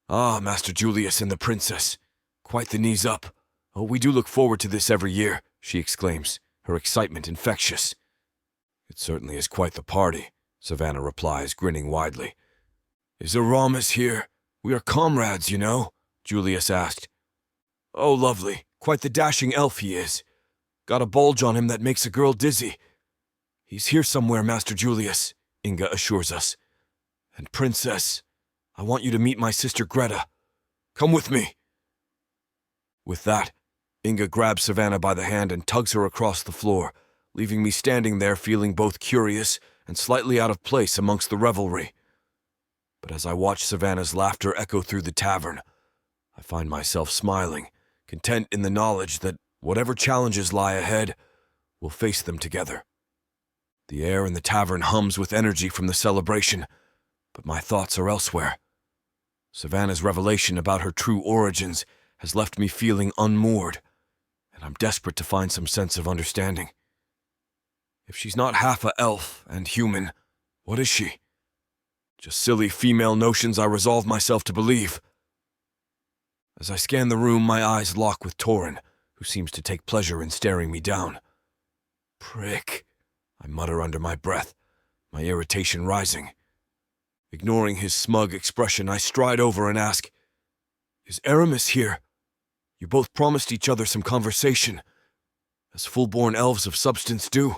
B: Ah, Master Julius and the princess. Quite the knees up. Oh, we do look forward to this every year, she exclaims, her excitement infectious. It certainly is quite the party, Savannah replies, grinning widely. Is Aramis here? We are comrades, you know, Julius asked. Oh, lovely. Quite the dashing elf he is. Got a bulge on him that makes a girl dizzy. He's here somewhere, Master Julius, Inga assures us. And Princess, I want you to meet my sister Greta. Come with me. With that, Inga grabs Savannah by the hand and tugs her across the floor, leaving me standing there feeling both curious and slightly out of place amongst the revelry. But as I watch Savannah's laughter echo through the tavern, I find myself smiling, content in the knowledge that whatever challenges lie ahead, we'll face them together. The air in the tavern hums with energy from the celebration, but my thoughts are elsewhere. Savannah's revelation about her true origins has left me feeling unmoored, and I'm desperate to find some sense of understanding. If she's not half a elf and human, what is she? Just silly female notions I resolve myself to believe. As I scan the room, my eyes lock with Torin, who seems to take pleasure in staring me down. Prick, I mutter under my breath, my irritation rising. Ignoring his smug expression, I stride over and ask, Is Aramis here? You both promised each other some conversation, as full-born elves of substance do.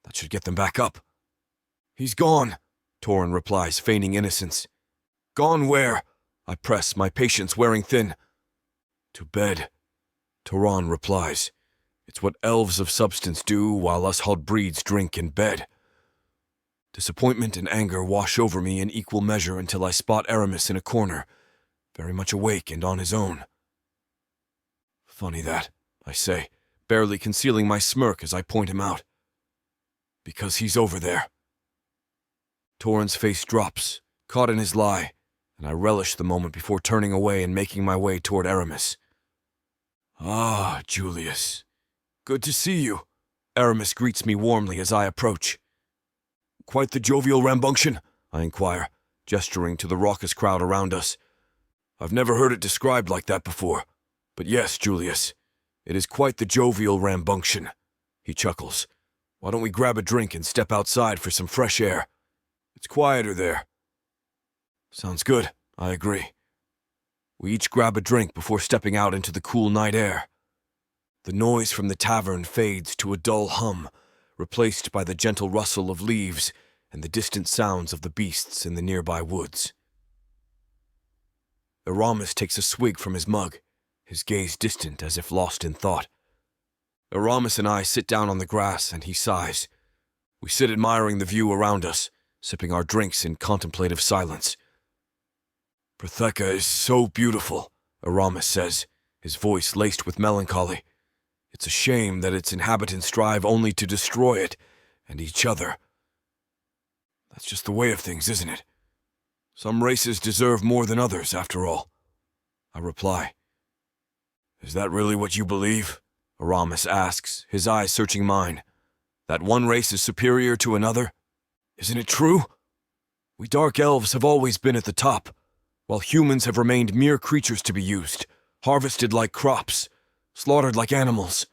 B: That should get them back up. He's gone, Torin replies, feigning innocence. Gone where? I press, my patience wearing thin. To bed, Torin replies. It's what elves of substance do while us hod breeds drink in bed. Disappointment and anger wash over me in equal measure until I spot Aramis in a corner, very much awake and on his own. Funny that, I say, barely concealing my smirk as I point him out. Because he's over there. Torin's face drops, caught in his lie, and I relish the moment before turning away and making my way toward Aramis. Ah, Julius. Good to see you. Aramis greets me warmly as I approach. Quite the jovial rambunction, I inquire, gesturing to the raucous crowd around us. I've never heard it described like that before. But yes, Julius, it is quite the jovial rambunction. He chuckles. Why don't we grab a drink and step outside for some fresh air? It's quieter there. Sounds good, I agree. We each grab a drink before stepping out into the cool night air. The noise from the tavern fades to a dull hum, replaced by the gentle rustle of leaves and the distant sounds of the beasts in the nearby woods. Aramis takes a swig from his mug, his gaze distant as if lost in thought. Aramis and I sit down on the grass and he sighs. We sit admiring the view around us, sipping our drinks in contemplative silence. Protheka is so beautiful, Aramis says, his voice laced with melancholy. It's a shame that its inhabitants strive only to destroy it and each other. That's just the way of things, isn't it? Some races deserve more than others, after all. I reply. Is that really what you believe? Aramis asks, his eyes searching mine. That one race is superior to another? Isn't it true? We dark elves have always been at the top, while humans have remained mere creatures to be used, harvested like crops, slaughtered like animals.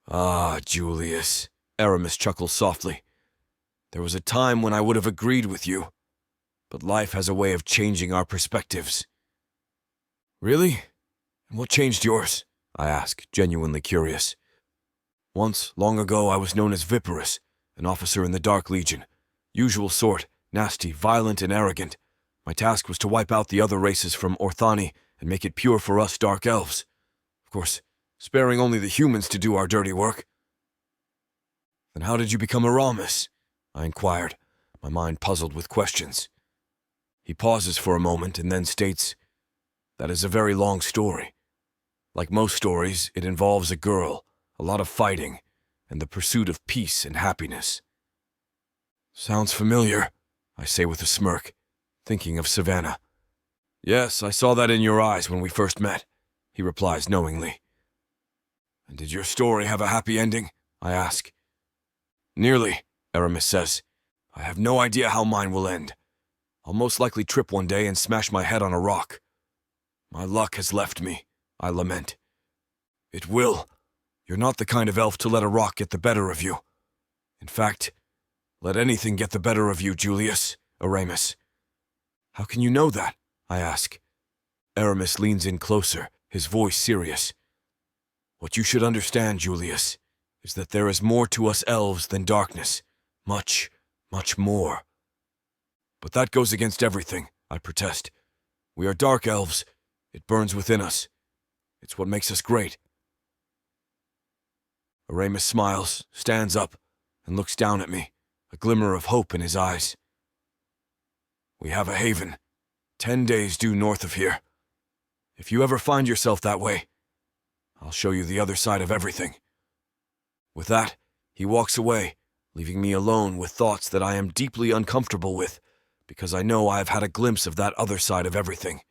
B: Ah, Julius, Aramis chuckles softly. There was a time when I would have agreed with you, but life has a way of changing our perspectives. Really? And what changed yours? I ask, genuinely curious. Once, long ago, I was known as Viperous, an officer in the Dark Legion. Usual sort, nasty, violent, and arrogant. My task was to wipe out the other races from Orthani and make it pure for us dark elves. Of course, sparing only the humans to do our dirty work. Then how did you become Aramis? I inquired, my mind puzzled with questions. He pauses for a moment and then states, That is a very long story. Like most stories, it involves a girl, a lot of fighting, and the pursuit of peace and happiness. Sounds familiar, I say with a smirk, thinking of Savannah. Yes, I saw that in your eyes when we first met, he replies knowingly. And did your story have a happy ending? I ask. Nearly, Aramis says. I have no idea how mine will end. I'll most likely trip one day and smash my head on a rock. My luck has left me, I lament. It will. You're not the kind of elf to let a rock get the better of you. In fact, Let anything get the better of you, Julius, Aramis. How can you know that? I ask. Aramis leans in closer, his voice serious. What you should understand, Julius, is that there is more to us elves than darkness. Much, much more. But that goes against everything, I protest. We are dark elves. It burns within us. It's what makes us great. Aramis smiles, stands up, and looks down at me, a glimmer of hope in his eyes. We have a haven, 10 days due north of here. If you ever find yourself that way, I'll show you the other side of everything. With that, he walks away, leaving me alone with thoughts that I am deeply uncomfortable with, because I know I have had a glimpse of that other side of everything.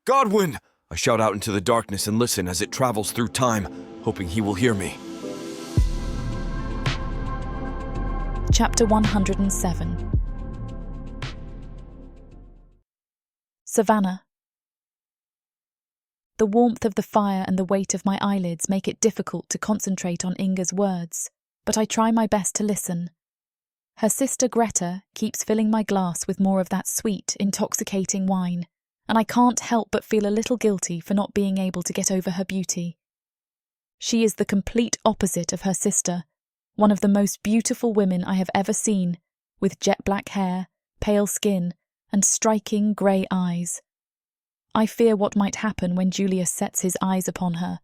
B: Godwin! I shout out into the darkness and listen as it travels through time, hoping he will hear me.
A: Chapter 107. Savannah. The warmth of the fire and the weight of my eyelids make it difficult to concentrate on Inga's words, but I try my best to listen. Her sister Greta keeps filling my glass with more of that sweet, intoxicating wine, and I can't help but feel a little guilty for not being able to get over her beauty. She is the complete opposite of her sister, one of the most beautiful women I have ever seen, with jet black hair, pale skin, and striking grey eyes. I fear what might happen when Julius sets his eyes upon her.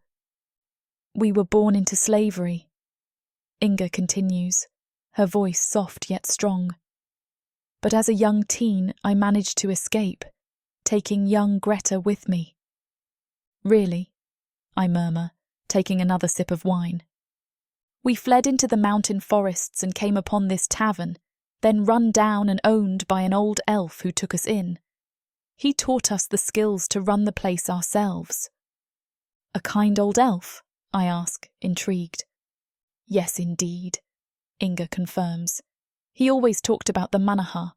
A: We were born into slavery. Inga continues, her voice soft yet strong. But as a young teen, I managed to escape, taking young Greta with me. Really? I murmur, taking another sip of wine. We fled into the mountain forests and came upon this tavern, then run down and owned by an old elf who took us in. He taught us the skills to run the place ourselves. A kind old elf? I ask, intrigued. Yes, indeed, Inga confirms. He always talked about the manaha.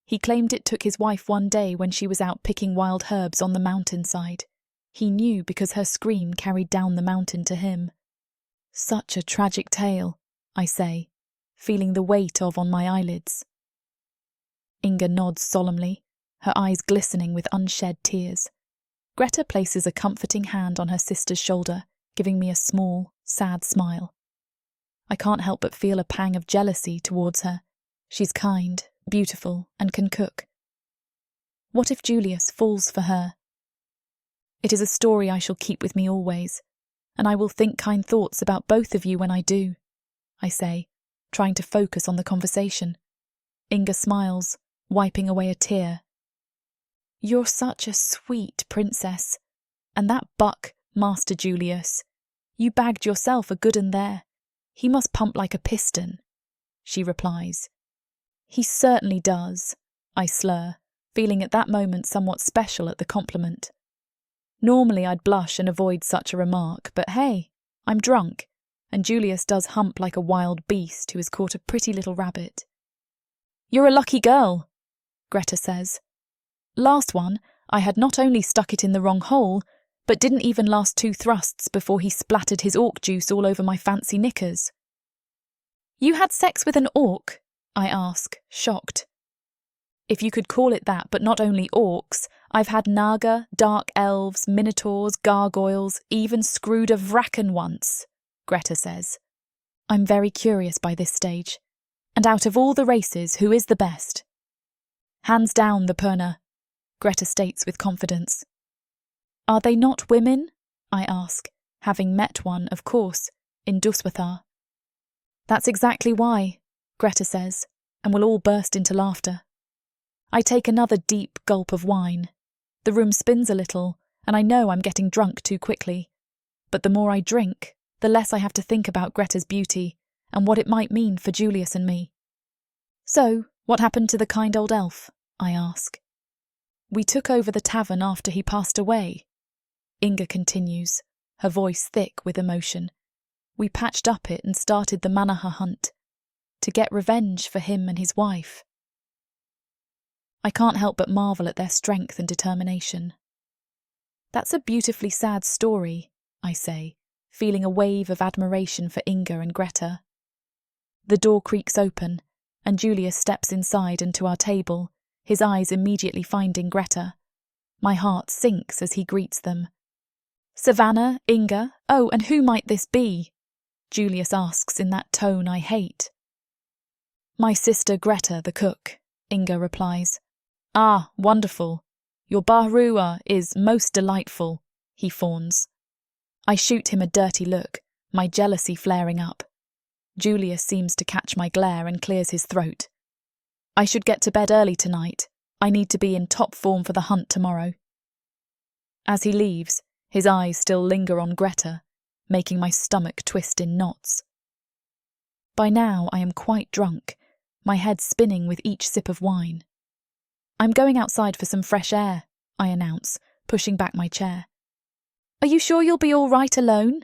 A: He claimed it took his wife one day when she was out picking wild herbs on the mountainside. He knew because her scream carried down the mountain to him. Such a tragic tale, I say, feeling the weight on my eyelids. Inga nods solemnly, her eyes glistening with unshed tears. Greta places a comforting hand on her sister's shoulder, giving me a small, sad smile. I can't help but feel a pang of jealousy towards her. She's kind, beautiful, and can cook. What if Julius falls for her? It is a story I shall keep with me always, and I will think kind thoughts about both of you when I do, I say, trying to focus on the conversation. Inga smiles, wiping away a tear. You're such a sweet princess. And that buck, Master Julius. You bagged yourself a good 'un there. He must pump like a piston, she replies. He certainly does, I slur, feeling at that moment somewhat special at the compliment. Normally I'd blush and avoid such a remark, but hey, I'm drunk, and Julius does hump like a wild beast who has caught a pretty little rabbit. You're a lucky girl, Greta says. Last one, I had not only stuck it in the wrong hole, but didn't even last 2 thrusts before he splattered his orc juice all over my fancy knickers. You had sex with an orc? I ask, shocked. If you could call it that, but not only orcs, I've had naga, dark elves, minotaurs, gargoyles, even screwed a vraken once, Greta says. I'm very curious by this stage. And out of all the races, who is the best? Hands down the Purna, Greta states with confidence. Are they not women? I ask, having met one, of course, in Duswathar. That's exactly why, Greta says, and we'll all burst into laughter. I take another deep gulp of wine. The room spins a little, and I know I'm getting drunk too quickly. But the more I drink, the less I have to think about Greta's beauty and what it might mean for Julius and me. So, what happened to the kind old elf? I ask. We took over the tavern after he passed away. Inga continues, her voice thick with emotion. We patched up it and started the manaha hunt, to get revenge for him and his wife. I can't help but marvel at their strength and determination. That's a beautifully sad story, I say, feeling a wave of admiration for Inga and Greta. The door creaks open, and Julius steps inside and to our table, his eyes immediately finding Greta. My heart sinks as he greets them. "Savannah, Inga, oh, and who might this be?" Julius asks in that tone I hate. "My sister Greta, the cook," Inga replies. "Ah, wonderful. Your barua is most delightful," he fawns. I shoot him a dirty look, my jealousy flaring up. Julius seems to catch my glare and clears his throat. "I should get to bed early tonight. I need to be in top form for the hunt tomorrow." As he leaves, his eyes still linger on Greta, making my stomach twist in knots. By now I am quite drunk, my head spinning with each sip of wine. "I'm going outside for some fresh air," I announce, pushing back my chair. "Are you sure you'll be all right alone?"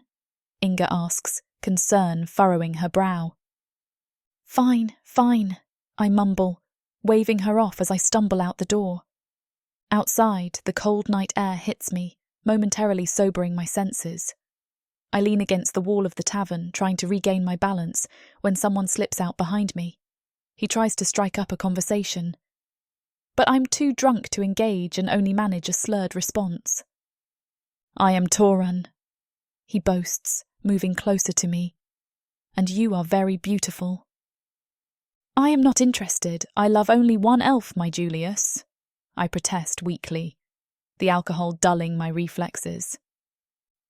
A: Inga asks, concern furrowing her brow. Fine, I mumble, waving her off as I stumble out the door. Outside, the cold night air hits me, momentarily sobering my senses. I lean against the wall of the tavern, trying to regain my balance, when someone slips out behind me. He tries to strike up a conversation. But I'm too drunk to engage and only manage a slurred response. "I am Tauran," he boasts, moving closer to me. "And you are very beautiful." "I am not interested. I love only one elf, my Julius," I protest weakly, the alcohol dulling my reflexes.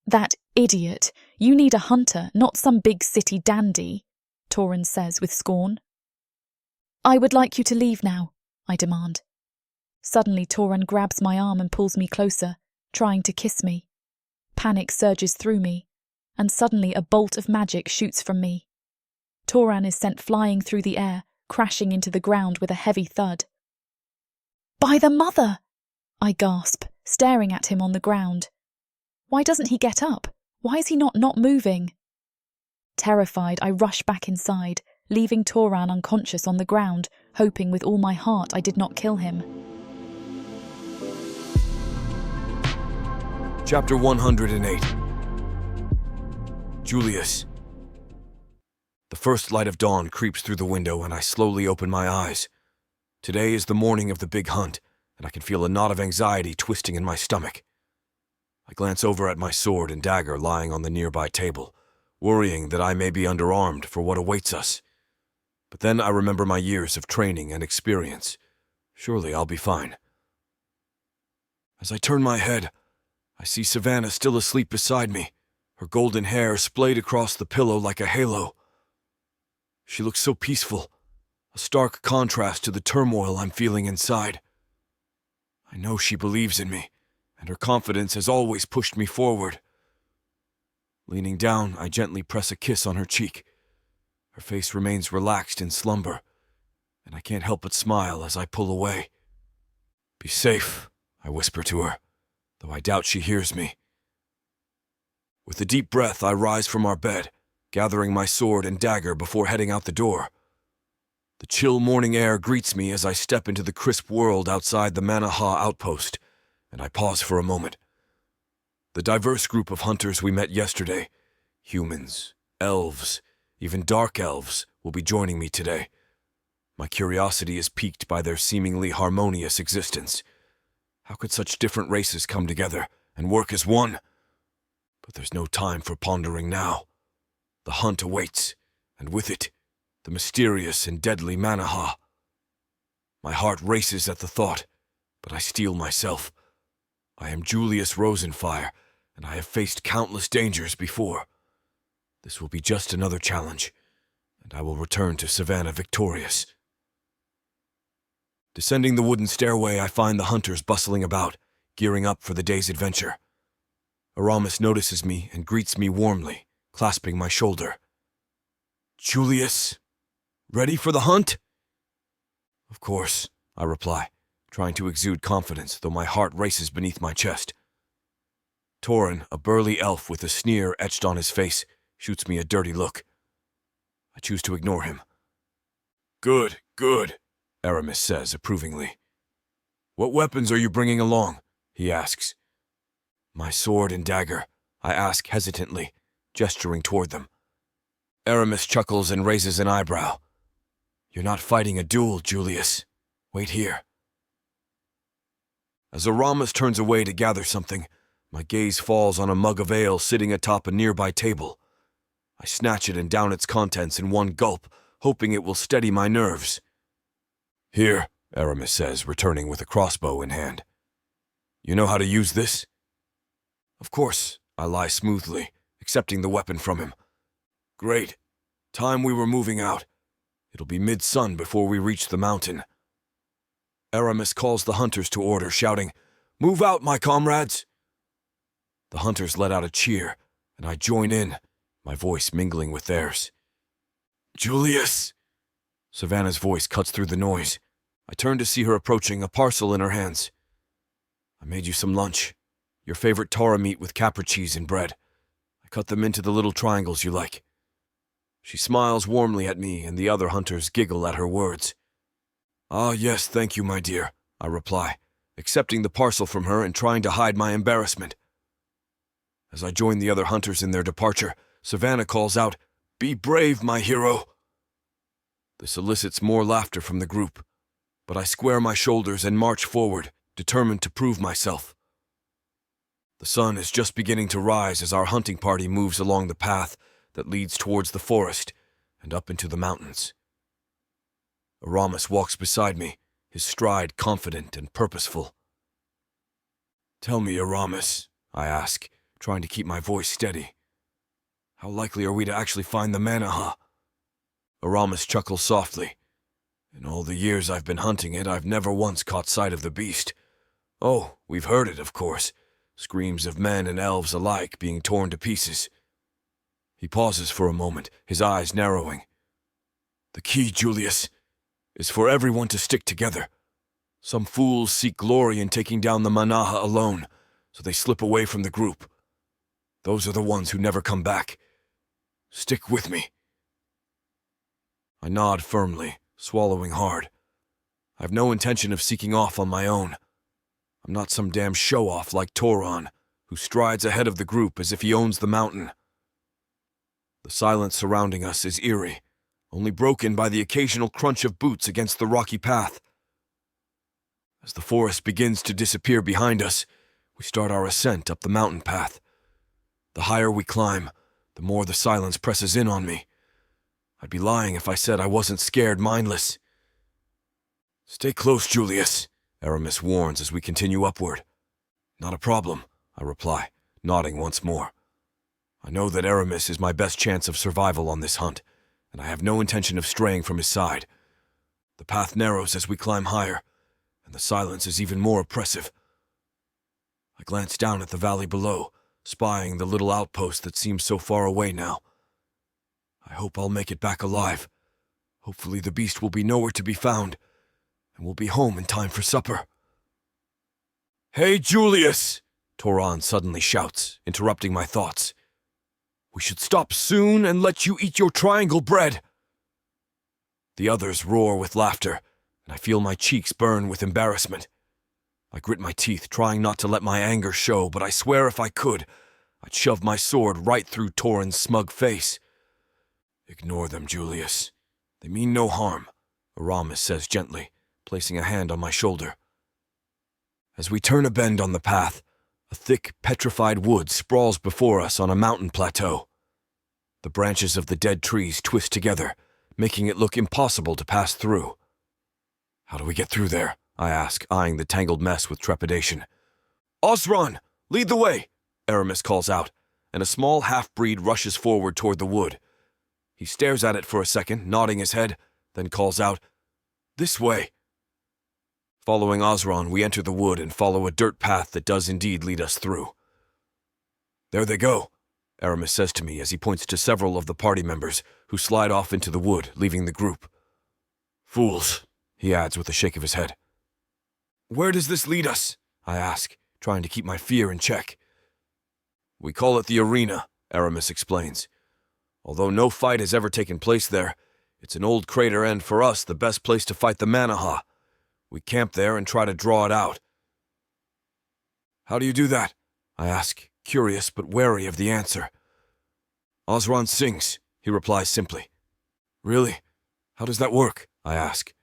A: "That idiot! You need a hunter, not some big city dandy," Tauran says with scorn. "I would like you to leave now," I demand. Suddenly Tauran grabs my arm and pulls me closer, trying to kiss me. Panic surges through me, and suddenly a bolt of magic shoots from me. Tauran is sent flying through the air, crashing into the ground with a heavy thud. "By the mother!" I gasp, staring at him on the ground. Why doesn't he get up? Why is he not moving? Terrified, I rush back inside, leaving Tauran unconscious on the ground, hoping with all my heart I did not kill him.
B: Chapter 108. Julius. The first light of dawn creeps through the window and I slowly open my eyes. Today is the morning of the big hunt, and I can feel a knot of anxiety twisting in my stomach. I glance over at my sword and dagger lying on the nearby table, worrying that I may be underarmed for what awaits us. But then I remember my years of training and experience. Surely I'll be fine. As I turn my head, I see Savannah still asleep beside me, her golden hair splayed across the pillow like a halo. She looks so peaceful, a stark contrast to the turmoil I'm feeling inside. I know she believes in me, and her confidence has always pushed me forward. Leaning down, I gently press a kiss on her cheek. Her face remains relaxed in slumber, and I can't help but smile as I pull away. "Be safe," I whisper to her, though I doubt she hears me. With a deep breath, I rise from our bed, gathering my sword and dagger before heading out the door. The chill morning air greets me as I step into the crisp world outside the Manaha outpost, and I pause for a moment. The diverse group of hunters we met yesterday, humans, elves, even dark elves, will be joining me today. My curiosity is piqued by their seemingly harmonious existence. How could such different races come together and work as one? But there's no time for pondering now. The hunt awaits, and with it, the mysterious and deadly manaha. My heart races at the thought, but I steel myself. I am Julius Rosenfire, and I have faced countless dangers before. This will be just another challenge, and I will return to Savannah victorious. Descending the wooden stairway, I find the hunters bustling about, gearing up for the day's adventure. Aramis notices me and greets me warmly, clasping my shoulder. "Julius, ready for the hunt?" "Of course," I reply, trying to exude confidence, though my heart races beneath my chest. Tauran, a burly elf with a sneer etched on his face, shoots me a dirty look. I choose to ignore him. Good, Aramis says approvingly. "What weapons are you bringing along?" he asks. "My sword and dagger," I ask hesitantly, gesturing toward them. Aramis chuckles and raises an eyebrow. You're not fighting a duel, Julius. Wait here. As Aramis turns away to gather something, my gaze falls on a mug of ale sitting atop a nearby table. I snatch it and down its contents in one gulp, hoping it will steady my nerves. Here, Aramis says, returning with a crossbow in hand. You know how to use this? Of course, I lie smoothly, accepting the weapon from him. Great. Time we were moving out. It'll be mid-sun before we reach the mountain. Aramis calls the hunters to order, shouting, "Move out, my comrades!" The hunters let out a cheer, and I join in, my voice mingling with theirs. Julius! Savannah's voice cuts through the noise. I turn to see her approaching, a parcel in her hands. I made you some lunch. Your favorite tara meat with capra cheese and bread. I cut them into the little triangles you like. She smiles warmly at me, and the other hunters giggle at her words. Ah, yes, thank you, my dear, I reply, accepting the parcel from her and trying to hide my embarrassment. As I join the other hunters in their departure, Savannah calls out, "Be brave, my hero!" This elicits more laughter from the group, but I square my shoulders and march forward, determined to prove myself. The sun is just beginning to rise as our hunting party moves along the path that leads towards the forest and up into the mountains. Aramis walks beside me, his stride confident and purposeful. Tell me, Aramis, I ask, trying to keep my voice steady. How likely are we to actually find the manaha? Aramis chuckles softly. In all the years I've been hunting it, I've never once caught sight of the beast. Oh, we've heard it, of course. Screams of men and elves alike being torn to pieces. He pauses for a moment, his eyes narrowing. The key, Julius, is for everyone to stick together. Some fools seek glory in taking down the manaha alone, so they slip away from the group. Those are the ones who never come back. Stick with me. I nod firmly, swallowing hard. I have no intention of seeking off on my own. I'm not some damn show-off like Toron, who strides ahead of the group as if he owns the mountain. The silence surrounding us is eerie, only broken by the occasional crunch of boots against the rocky path. As the forest begins to disappear behind us, we start our ascent up the mountain path. The higher we climb, the more the silence presses in on me. I'd be lying if I said I wasn't scared mindless. Stay close, Julius, Aramis warns as we continue upward. Not a problem, I reply, nodding once more. I know that Aramis is my best chance of survival on this hunt, and I have no intention of straying from his side. The path narrows as we climb higher, and the silence is even more oppressive. I glance down at the valley below, spying the little outpost that seems so far away now. I hope I'll make it back alive. Hopefully the beast will be nowhere to be found, and we'll be home in time for supper. Hey, Julius! Toron suddenly shouts, interrupting my thoughts. We should stop soon and let you eat your triangle bread. The others roar with laughter, and I feel my cheeks burn with embarrassment. I grit my teeth, trying not to let my anger show, but I swear if I could, I'd shove my sword right through Toron's smug face. Ignore them, Julius. They mean no harm, Aramis says gently, placing a hand on my shoulder. As we turn a bend on the path, a thick, petrified wood sprawls before us on a mountain plateau. The branches of the dead trees twist together, making it look impossible to pass through. How do we get through there? I ask, eyeing the tangled mess with trepidation. Osron, lead the way, Aramis calls out, and a small half-breed rushes forward toward the wood. He stares at it for a second, nodding his head, then calls out, This way. Following Osron, we enter the wood and follow a dirt path that does indeed lead us through. There they go, Aramis says to me as he points to several of the party members who slide off into the wood, leaving the group. Fools, he adds with a shake of his head. Where does this lead us? I ask, trying to keep my fear in check. We call it the arena, Aramis explains. Although no fight has ever taken place there, it's an old crater and, for us, the best place to fight the manaha. We camp there and try to draw it out. How do you do that? I ask, curious but wary of the answer. Osron sings, he replies simply. Really? How does that work? I ask.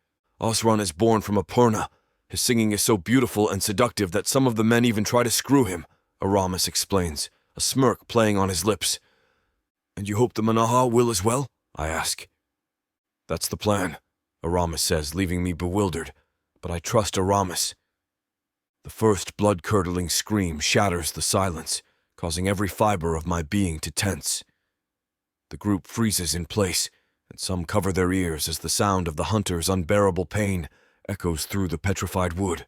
B: Osran is born from a Purna. His singing is so beautiful and seductive that some of the men even try to screw him, Aramis explains, a smirk playing on his lips. And you hope the manaha will as well? I ask. That's the plan, Aramis says, leaving me bewildered, but I trust Aramis. The first blood-curdling scream shatters the silence, causing every fiber of my being to tense. The group freezes in place, and some cover their ears as the sound of the hunter's unbearable pain echoes through the petrified wood.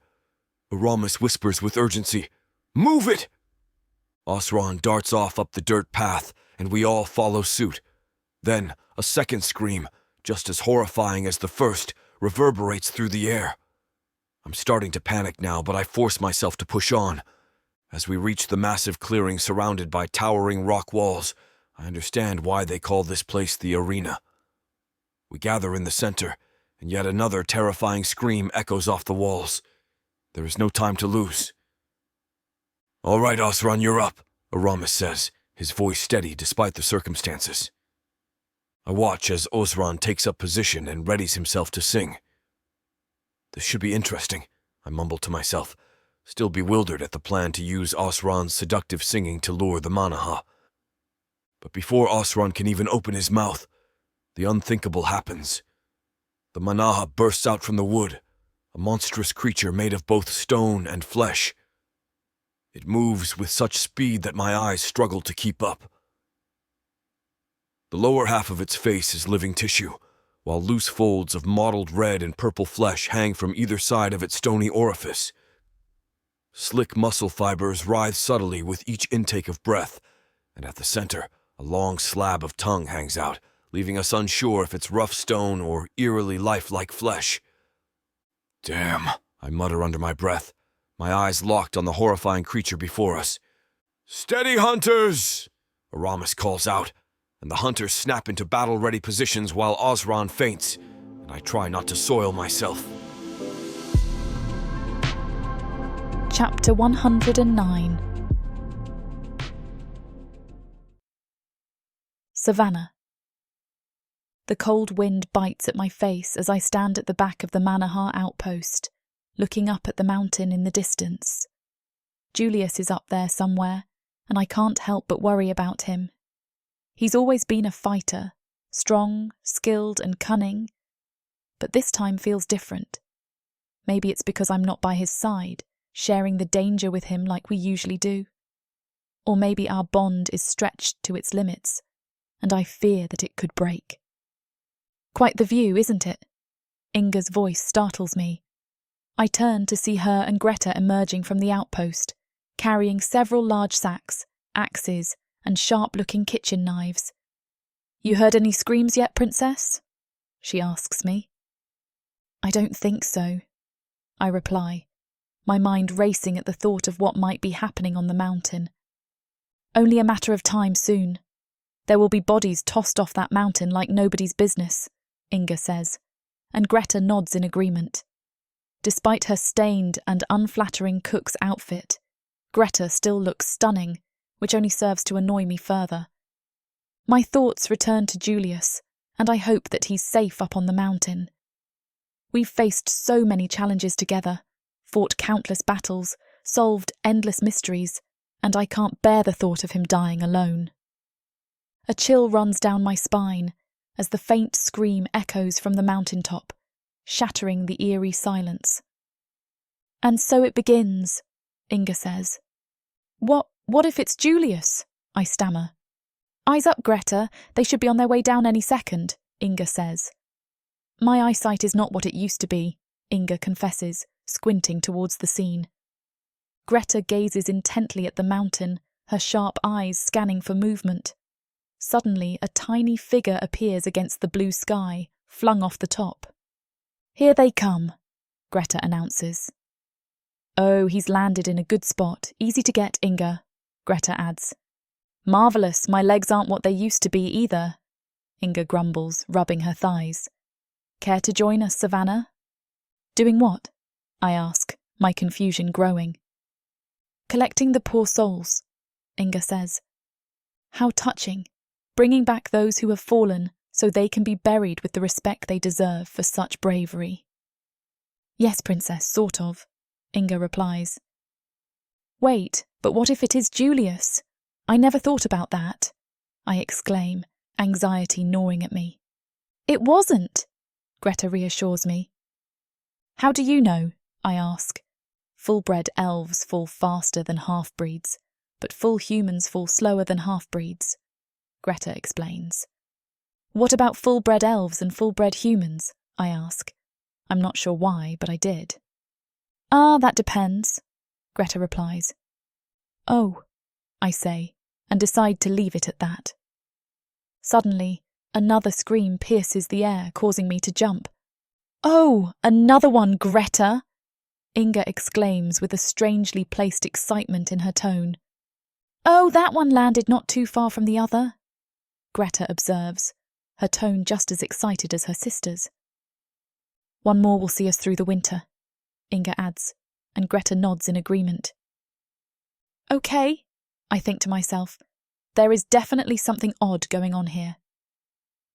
B: Aramis whispers with urgency, "Move it!" Osran darts off up the dirt path, and we all follow suit. Then, a second scream, just as horrifying as the first, reverberates through the air. I'm starting to panic now, but I force myself to push on. As we reach the massive clearing surrounded by towering rock walls, I understand why they call this place the arena. We gather in the center, and yet another terrifying scream echoes off the walls. There is no time to lose. "All right, Osran, you're up," Aramis says, his voice steady despite the circumstances. I watch as Osran takes up position and readies himself to sing. This should be interesting, I mumble to myself, still bewildered at the plan to use Osran's seductive singing to lure the manaha. But before Osran can even open his mouth, the unthinkable happens. The manaha bursts out from the wood, a monstrous creature made of both stone and flesh. It moves with such speed that my eyes struggle to keep up. The lower half of its face is living tissue, while loose folds of mottled red and purple flesh hang from either side of its stony orifice. Slick muscle fibers writhe subtly with each intake of breath, and at the center, a long slab of tongue hangs out, leaving us unsure if it's rough stone or eerily lifelike flesh. "Damn," I mutter under my breath, my eyes locked on the horrifying creature before us. "Steady, hunters!" Aramis calls out, and the hunters snap into battle-ready positions while Osran faints, and I try not to soil myself.
A: Chapter 109. Savannah. The cold wind bites at my face as I stand at the back of the manaha outpost, looking up at the mountain in the distance. Julius is up there somewhere, and I can't help but worry about him. He's always been a fighter, strong, skilled and cunning, but this time feels different. Maybe it's because I'm not by his side, sharing the danger with him like we usually do. Or maybe our bond is stretched to its limits, and I fear that it could break. Quite the view, isn't it? Inga's voice startles me. I turn to see her and Greta emerging from the outpost, carrying several large sacks, axes, and sharp-looking kitchen knives. "You heard any screams yet, Princess?" she asks me. "I don't think so," I reply, my mind racing at the thought of what might be happening on the mountain. "Only a matter of time soon. There will be bodies tossed off that mountain like nobody's business," Inga says, and Greta nods in agreement. Despite her stained and unflattering cook's outfit, Greta still looks stunning, which only serves to annoy me further. My thoughts return to Julius, and I hope that he's safe up on the mountain. We've faced so many challenges together, fought countless battles, solved endless mysteries, and I can't bear the thought of him dying alone. A chill runs down my spine as the faint scream echoes from the mountaintop, shattering the eerie silence. "And so it begins," Inga says. What if it's Julius?" I stammer. "Eyes up, Greta. They should be on their way down any second," Inga says. "My eyesight is not what it used to be," Inga confesses, squinting towards the scene. Greta gazes intently at the mountain, her sharp eyes scanning for movement. Suddenly, a tiny figure appears against the blue sky, flung off the top. "Here they come," Greta announces. "Oh, he's landed in a good spot. Easy to get, Inga," Greta adds. "Marvellous, my legs aren't what they used to be either," Inga grumbles, rubbing her thighs. "Care to join us, Savannah?" "Doing what?" I ask, my confusion growing. "Collecting the poor souls," Inga says. "How touching, bringing back those who have fallen, so they can be buried with the respect they deserve for such bravery. Yes, Princess, sort of, Inga replies. Wait, but what if it is Julius? I never thought about that, I exclaim, anxiety gnawing at me. It wasn't, Greta reassures me. How do you know? I ask. Full-bred elves fall faster than half-breeds, but full humans fall slower than half-breeds, Greta explains. What about full-bred elves and full-bred humans? I ask. I'm not sure why, but I did. That depends, Greta replies. Oh, I say, and decide to leave it at that. Suddenly, another scream pierces the air, causing me to jump. Oh, another one, Greta! Inga exclaims with a strangely placed excitement in her tone. Oh, that one landed not too far from the other, Greta observes, her tone just as excited as her sister's. One more will see us through the winter, Inga adds, and Greta nods in agreement. Okay, I think to myself, there is definitely something odd going on here.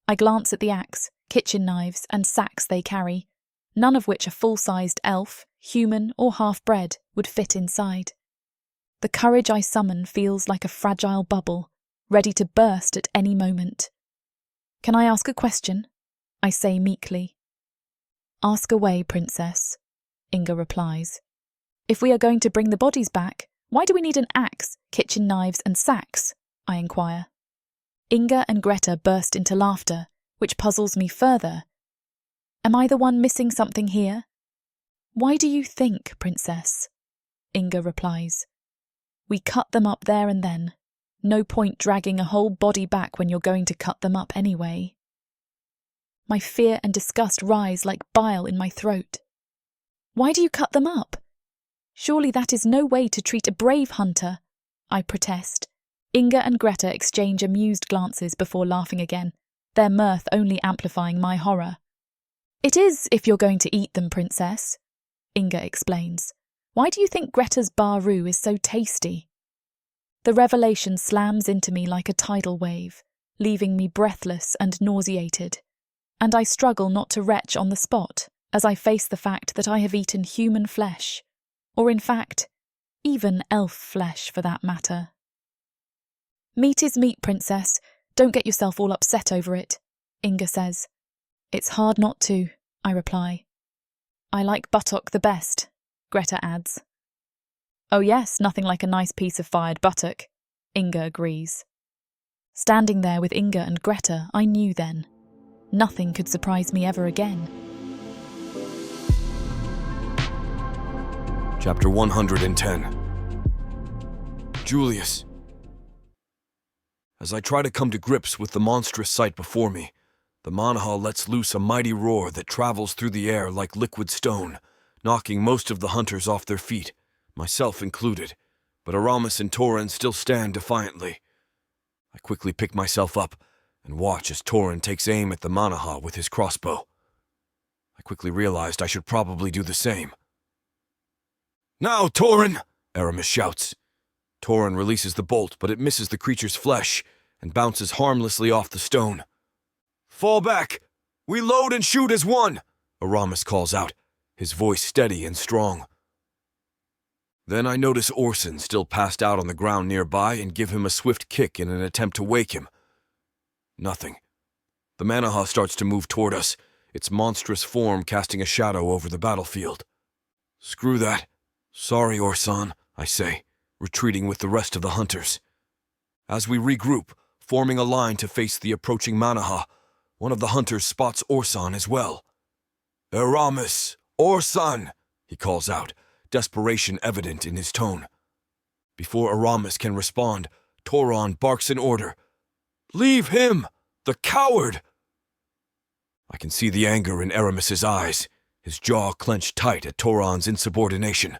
A: I glance at the axe, kitchen knives, and sacks they carry, none of which a full-sized elf, human or half-bred, would fit inside. The courage I summon feels like a fragile bubble, ready to burst at any moment. Can I ask a question? I say meekly. Ask away, Princess, Inga replies. If we are going to bring the bodies back, why do we need an axe, kitchen knives, and sacks? I inquire. Inga and Greta burst into laughter, which puzzles me further. Am I the one missing something here? Why do you think, Princess? Inga replies. We cut them up there and then. No point dragging a whole body back when you're going to cut them up anyway. My fear and disgust rise like bile in my throat. Why do you cut them up? Surely that is no way to treat a brave hunter, I protest. Inga and Greta exchange amused glances before laughing again, their mirth only amplifying my horror. It is if you're going to eat them, Princess, Inga explains. Why do you think Greta's baru is so tasty? The revelation slams into me like a tidal wave, leaving me breathless and nauseated, and I struggle not to retch on the spot as I face the fact that I have eaten human flesh, or in fact, even elf flesh for that matter. Meat is meat, Princess. Don't get yourself all upset over it, Inga says. It's hard not to, I reply. I like buttock the best, Greta adds. Oh yes, nothing like a nice piece of fired buttock, Inga agrees. Standing there with Inga and Greta, I knew then. Nothing could surprise me ever again.
B: Chapter 110. Julius. As I try to come to grips with the monstrous sight before me, the manaha lets loose a mighty roar that travels through the air like liquid stone, knocking most of the hunters off their feet, myself included, but Aramis and Torin still stand defiantly. I quickly pick myself up and watch as Torin takes aim at the manaha with his crossbow. I quickly realized I should probably do the same. Now, Torin! Aramis shouts. Torin releases the bolt, but it misses the creature's flesh and bounces harmlessly off the stone. Fall back! We load and shoot as one! Aramis calls out, his voice steady and strong. Then I notice Orson still passed out on the ground nearby and give him a swift kick in an attempt to wake him. Nothing. The manaha starts to move toward us, its monstrous form casting a shadow over the battlefield. Screw that. Sorry, Orson, I say, retreating with the rest of the hunters. As we regroup, forming a line to face the approaching manaha, one of the hunters spots Orson as well. Aramis! Orson! He calls out, desperation evident in his tone. Before Aramis can respond, Toron barks an order. Leave him! The coward! I can see the anger in Aramis's eyes, his jaw clenched tight at Toron's insubordination.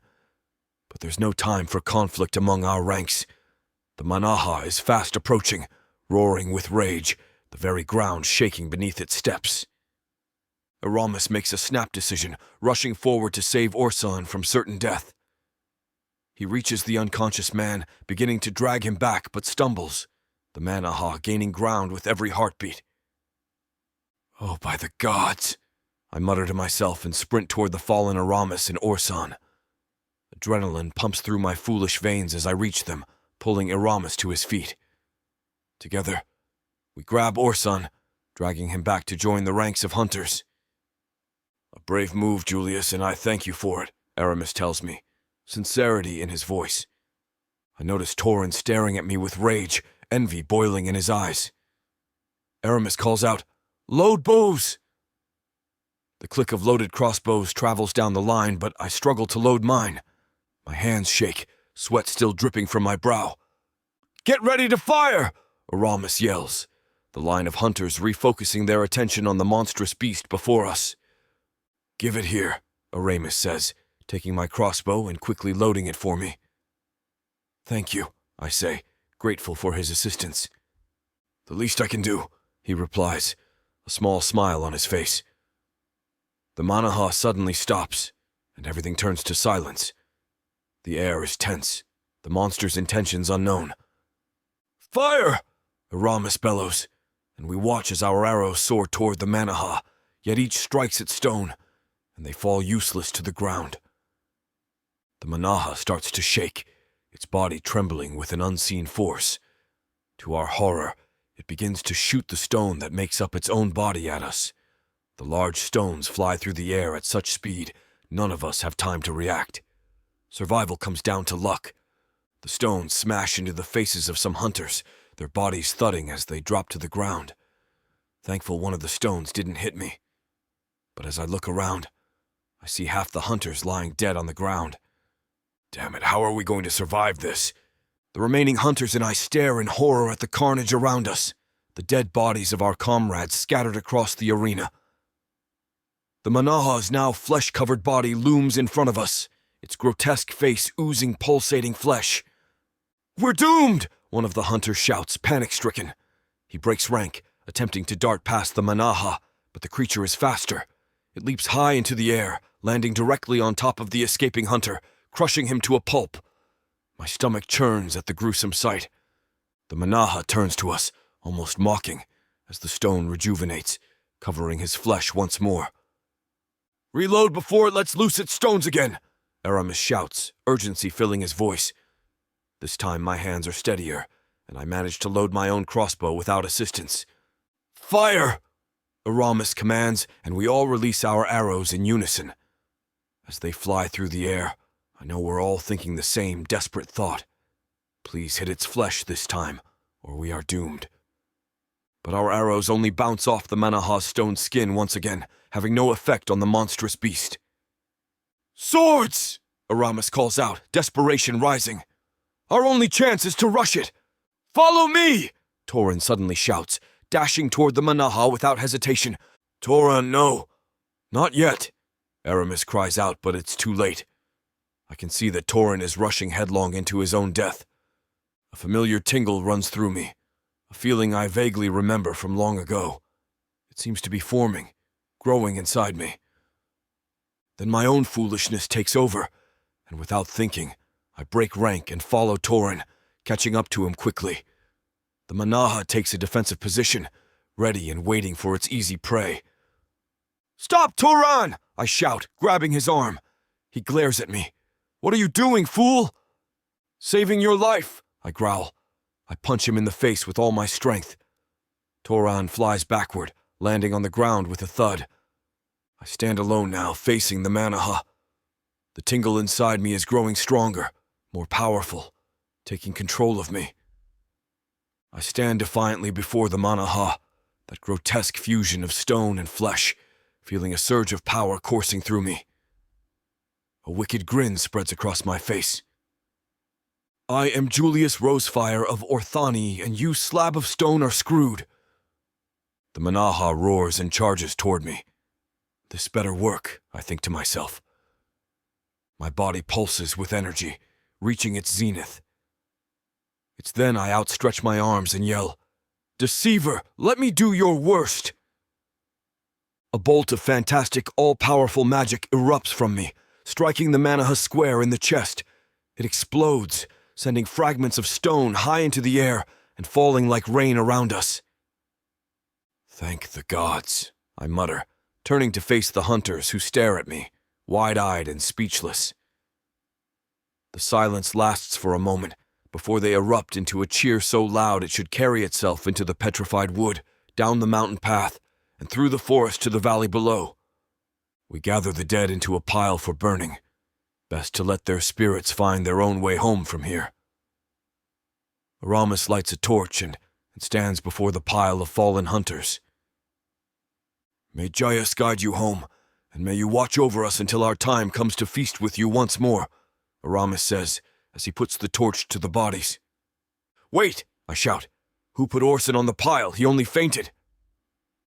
B: But there's no time for conflict among our ranks. The manaha is fast approaching, roaring with rage, the very ground shaking beneath its steps. Aramis makes a snap decision, rushing forward to save Orson from certain death. He reaches the unconscious man, beginning to drag him back, but stumbles, the manaha gaining ground with every heartbeat. Oh, by the gods! I mutter to myself and sprint toward the fallen Aramis and Orson. Adrenaline pumps through my foolish veins as I reach them, pulling Aramis to his feet. Together, we grab Orson, dragging him back to join the ranks of hunters. A brave move, Julius, and I thank you for it, Aramis tells me, sincerity in his voice. I notice Tauren staring at me with rage, envy boiling in his eyes. Aramis calls out, "Load bows!" The click of loaded crossbows travels down the line, but I struggle to load mine. My hands shake, sweat still dripping from my brow. "Get ready to fire!" Aramis yells, the line of hunters refocusing their attention on the monstrous beast before us. "Give it here," Aramis says, taking my crossbow and quickly loading it for me. "Thank you," I say, grateful for his assistance. "The least I can do," he replies, a small smile on his face. The manaha suddenly stops, and everything turns to silence. The air is tense, the monster's intentions unknown. "Fire!" Aramis bellows, and we watch as our arrows soar toward the manaha, yet each strikes its stone, and they fall useless to the ground. The manaha starts to shake, its body trembling with an unseen force. To our horror, it begins to shoot the stone that makes up its own body at us. The large stones fly through the air at such speed, none of us have time to react. Survival comes down to luck. The stones smash into the faces of some hunters, their bodies thudding as they drop to the ground. Thankful one of the stones didn't hit me. But as I look around, I see half the hunters lying dead on the ground. Damn it, how are we going to survive this? The remaining hunters and I stare in horror at the carnage around us, the dead bodies of our comrades scattered across the arena. The manaha's now flesh-covered body looms in front of us, its grotesque face oozing pulsating flesh. "We're doomed!" one of the hunters shouts, panic-stricken. He breaks rank, attempting to dart past the manaha, but the creature is faster. It leaps high into the air, landing directly on top of the escaping hunter, crushing him to a pulp. My stomach churns at the gruesome sight. The manaha turns to us, almost mocking, as the stone rejuvenates, covering his flesh once more. "Reload before it lets loose its stones again," Aramis shouts, urgency filling his voice. This time my hands are steadier, and I manage to load my own crossbow without assistance. "Fire!" Aramis commands, and we all release our arrows in unison. As they fly through the air, I know we're all thinking the same desperate thought. Please hit its flesh this time, or we are doomed. But our arrows only bounce off the manaha's stone skin once again, having no effect on the monstrous beast. "Swords!" Aramis calls out, desperation rising. "Our only chance is to rush it." "Follow me!" Tauren suddenly shouts, dashing toward the manaha without hesitation. "Tauren, no. Not yet," Aramis cries out, but it's too late. I can see that Tauren is rushing headlong into his own death. A familiar tingle runs through me, a feeling I vaguely remember from long ago. It seems to be forming, growing inside me. Then my own foolishness takes over, and without thinking, I break rank and follow Tauren, catching up to him quickly. The manaha takes a defensive position, ready and waiting for its easy prey. "Stop, Tauren!" I shout, grabbing his arm. He glares at me. "What are you doing, fool?" "Saving your life," I growl. I punch him in the face with all my strength. Tauren flies backward, landing on the ground with a thud. I stand alone now, facing the manaha. The tingle inside me is growing stronger, more powerful, taking control of me. I stand defiantly before the manaha, that grotesque fusion of stone and flesh, feeling a surge of power coursing through me. A wicked grin spreads across my face. "I am Julius Rosefire of Orthani, and you slab of stone are screwed." The manaha roars and charges toward me. This better work, I think to myself. My body pulses with energy, reaching its zenith. It's then I outstretch my arms and yell, "Deceiver, let me do your worst!" A bolt of fantastic, all-powerful magic erupts from me, striking the manaha square in the chest. It explodes, sending fragments of stone high into the air and falling like rain around us. "Thank the gods," I mutter, turning to face the hunters who stare at me, wide-eyed and speechless. The silence lasts for a moment before they erupt into a cheer so loud it should carry itself into the petrified wood, down the mountain path, and through the forest to the valley below. We gather the dead into a pile for burning. Best to let their spirits find their own way home from here. Aramis lights a torch and stands before the pile of fallen hunters. May Julius guide you home, and may you watch over us until our time comes to feast with you once more, Aramis says, as he puts the torch to the bodies. Wait, I shout. Who put Orson on the pile? He only fainted.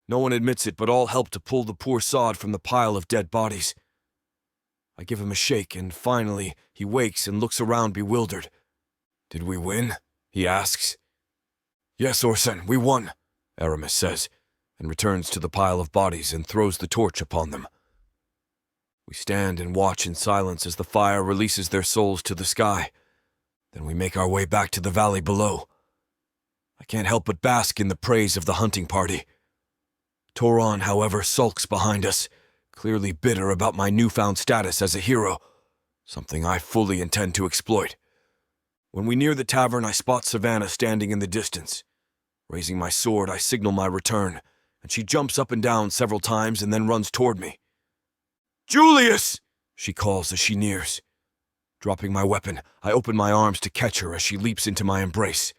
B: No one admits it, but all help to pull the poor sod from the pile of dead bodies. I give him a shake, and finally he wakes and looks around bewildered. Did we win? He asks. Yes, Orson, we won, Aramis says, and returns to the pile of bodies and throws the torch upon them. We stand and watch in silence as the fire releases their souls to the sky. Then we make our way back to the valley below. I can't help but bask in the praise of the hunting party. Toron, however, sulks behind us, clearly bitter about my newfound status as a hero, something I fully intend to exploit. When we near the tavern, I spot Savannah standing in the distance. Raising my sword, I signal my return, and she jumps up and down several times and then runs toward me. Julius! She calls as she nears. Dropping my weapon, I open my arms to catch her as she leaps into my embrace.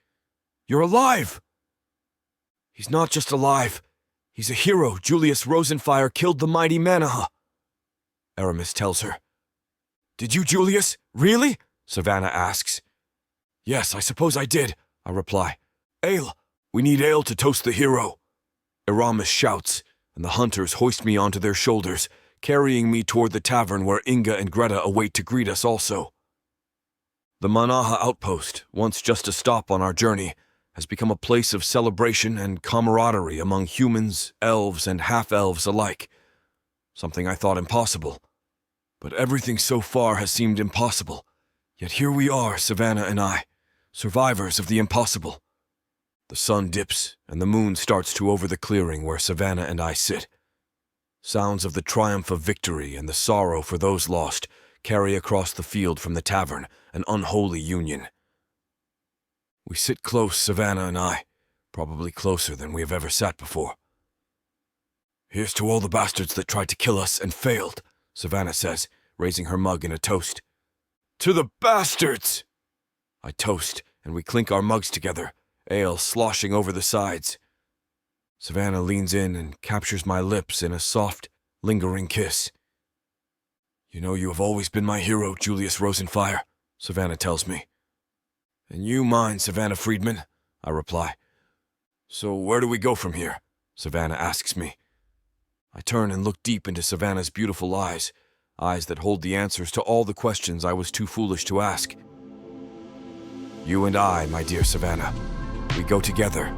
B: You're alive! He's not just alive. He's a hero. Julius Rosenfire killed the mighty Manaha, Aramis tells her. Did you, Julius? Really? Savannah asks. Yes, I suppose I did, I reply. Ale! We need ale to toast the hero. Aramis shouts, and the hunters hoist me onto their shoulders, carrying me toward the tavern where Inga and Greta await to greet us also. The Manaha outpost, once just a stop on our journey, has become a place of celebration and camaraderie among humans, elves, and half-elves alike. Something I thought impossible. But everything so far has seemed impossible. Yet here we are, Savannah and I, survivors of the impossible. The sun dips, and the moon starts to over the clearing where Savannah and I sit. Sounds of the triumph of victory and the sorrow for those lost carry across the field from the tavern, an unholy union. We sit close, Savannah and I, probably closer than we have ever sat before. Here's to all the bastards that tried to kill us and failed, Savannah says, raising her mug in a toast. To the bastards! I toast, and we clink our mugs together, ale sloshing over the sides. Savannah leans in and captures my lips in a soft, lingering kiss. You know you have always been my hero, Julius Rosenfire, Savannah tells me. And you mine, Savannah Friedman, I reply. So where do we go from here? Savannah asks me. I turn and look deep into Savannah's beautiful eyes that hold the answers to all the questions I was too foolish to ask. You and I, my dear Savannah, we go together.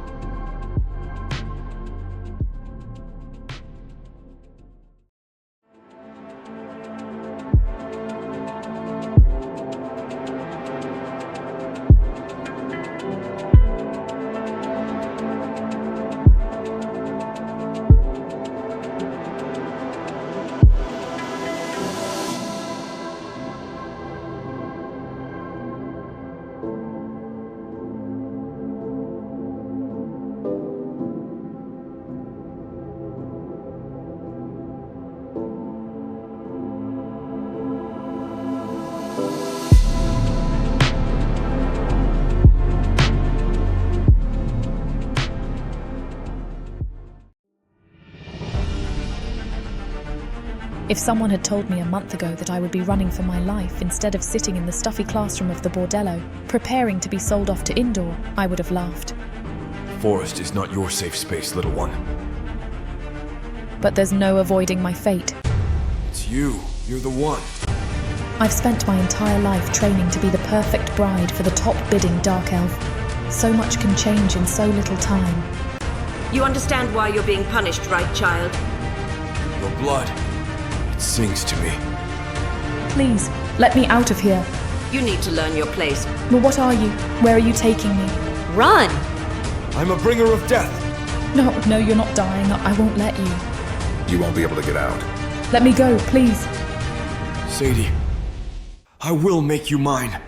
A: If someone had told me a month ago that I would be running for my life instead of sitting in the stuffy classroom of the bordello, preparing to be sold off to indoor, I would have laughed.
B: The forest is not your safe space, little one.
A: But there's no avoiding my fate.
B: It's you. You're the one.
A: I've spent my entire life training to be the perfect bride for the top-bidding dark elf. So much can change in so little time.
C: You understand why you're being punished, right, child?
B: Your blood. It sings to me.
A: Please, let me out of here.
C: You need to learn your place.
A: But what are you? Where are you taking me?
C: Run!
B: I'm a bringer of death.
A: No, you're not dying. I won't let you.
D: You won't be able to get out.
A: Let me go, please.
B: Sadie, I will make you mine.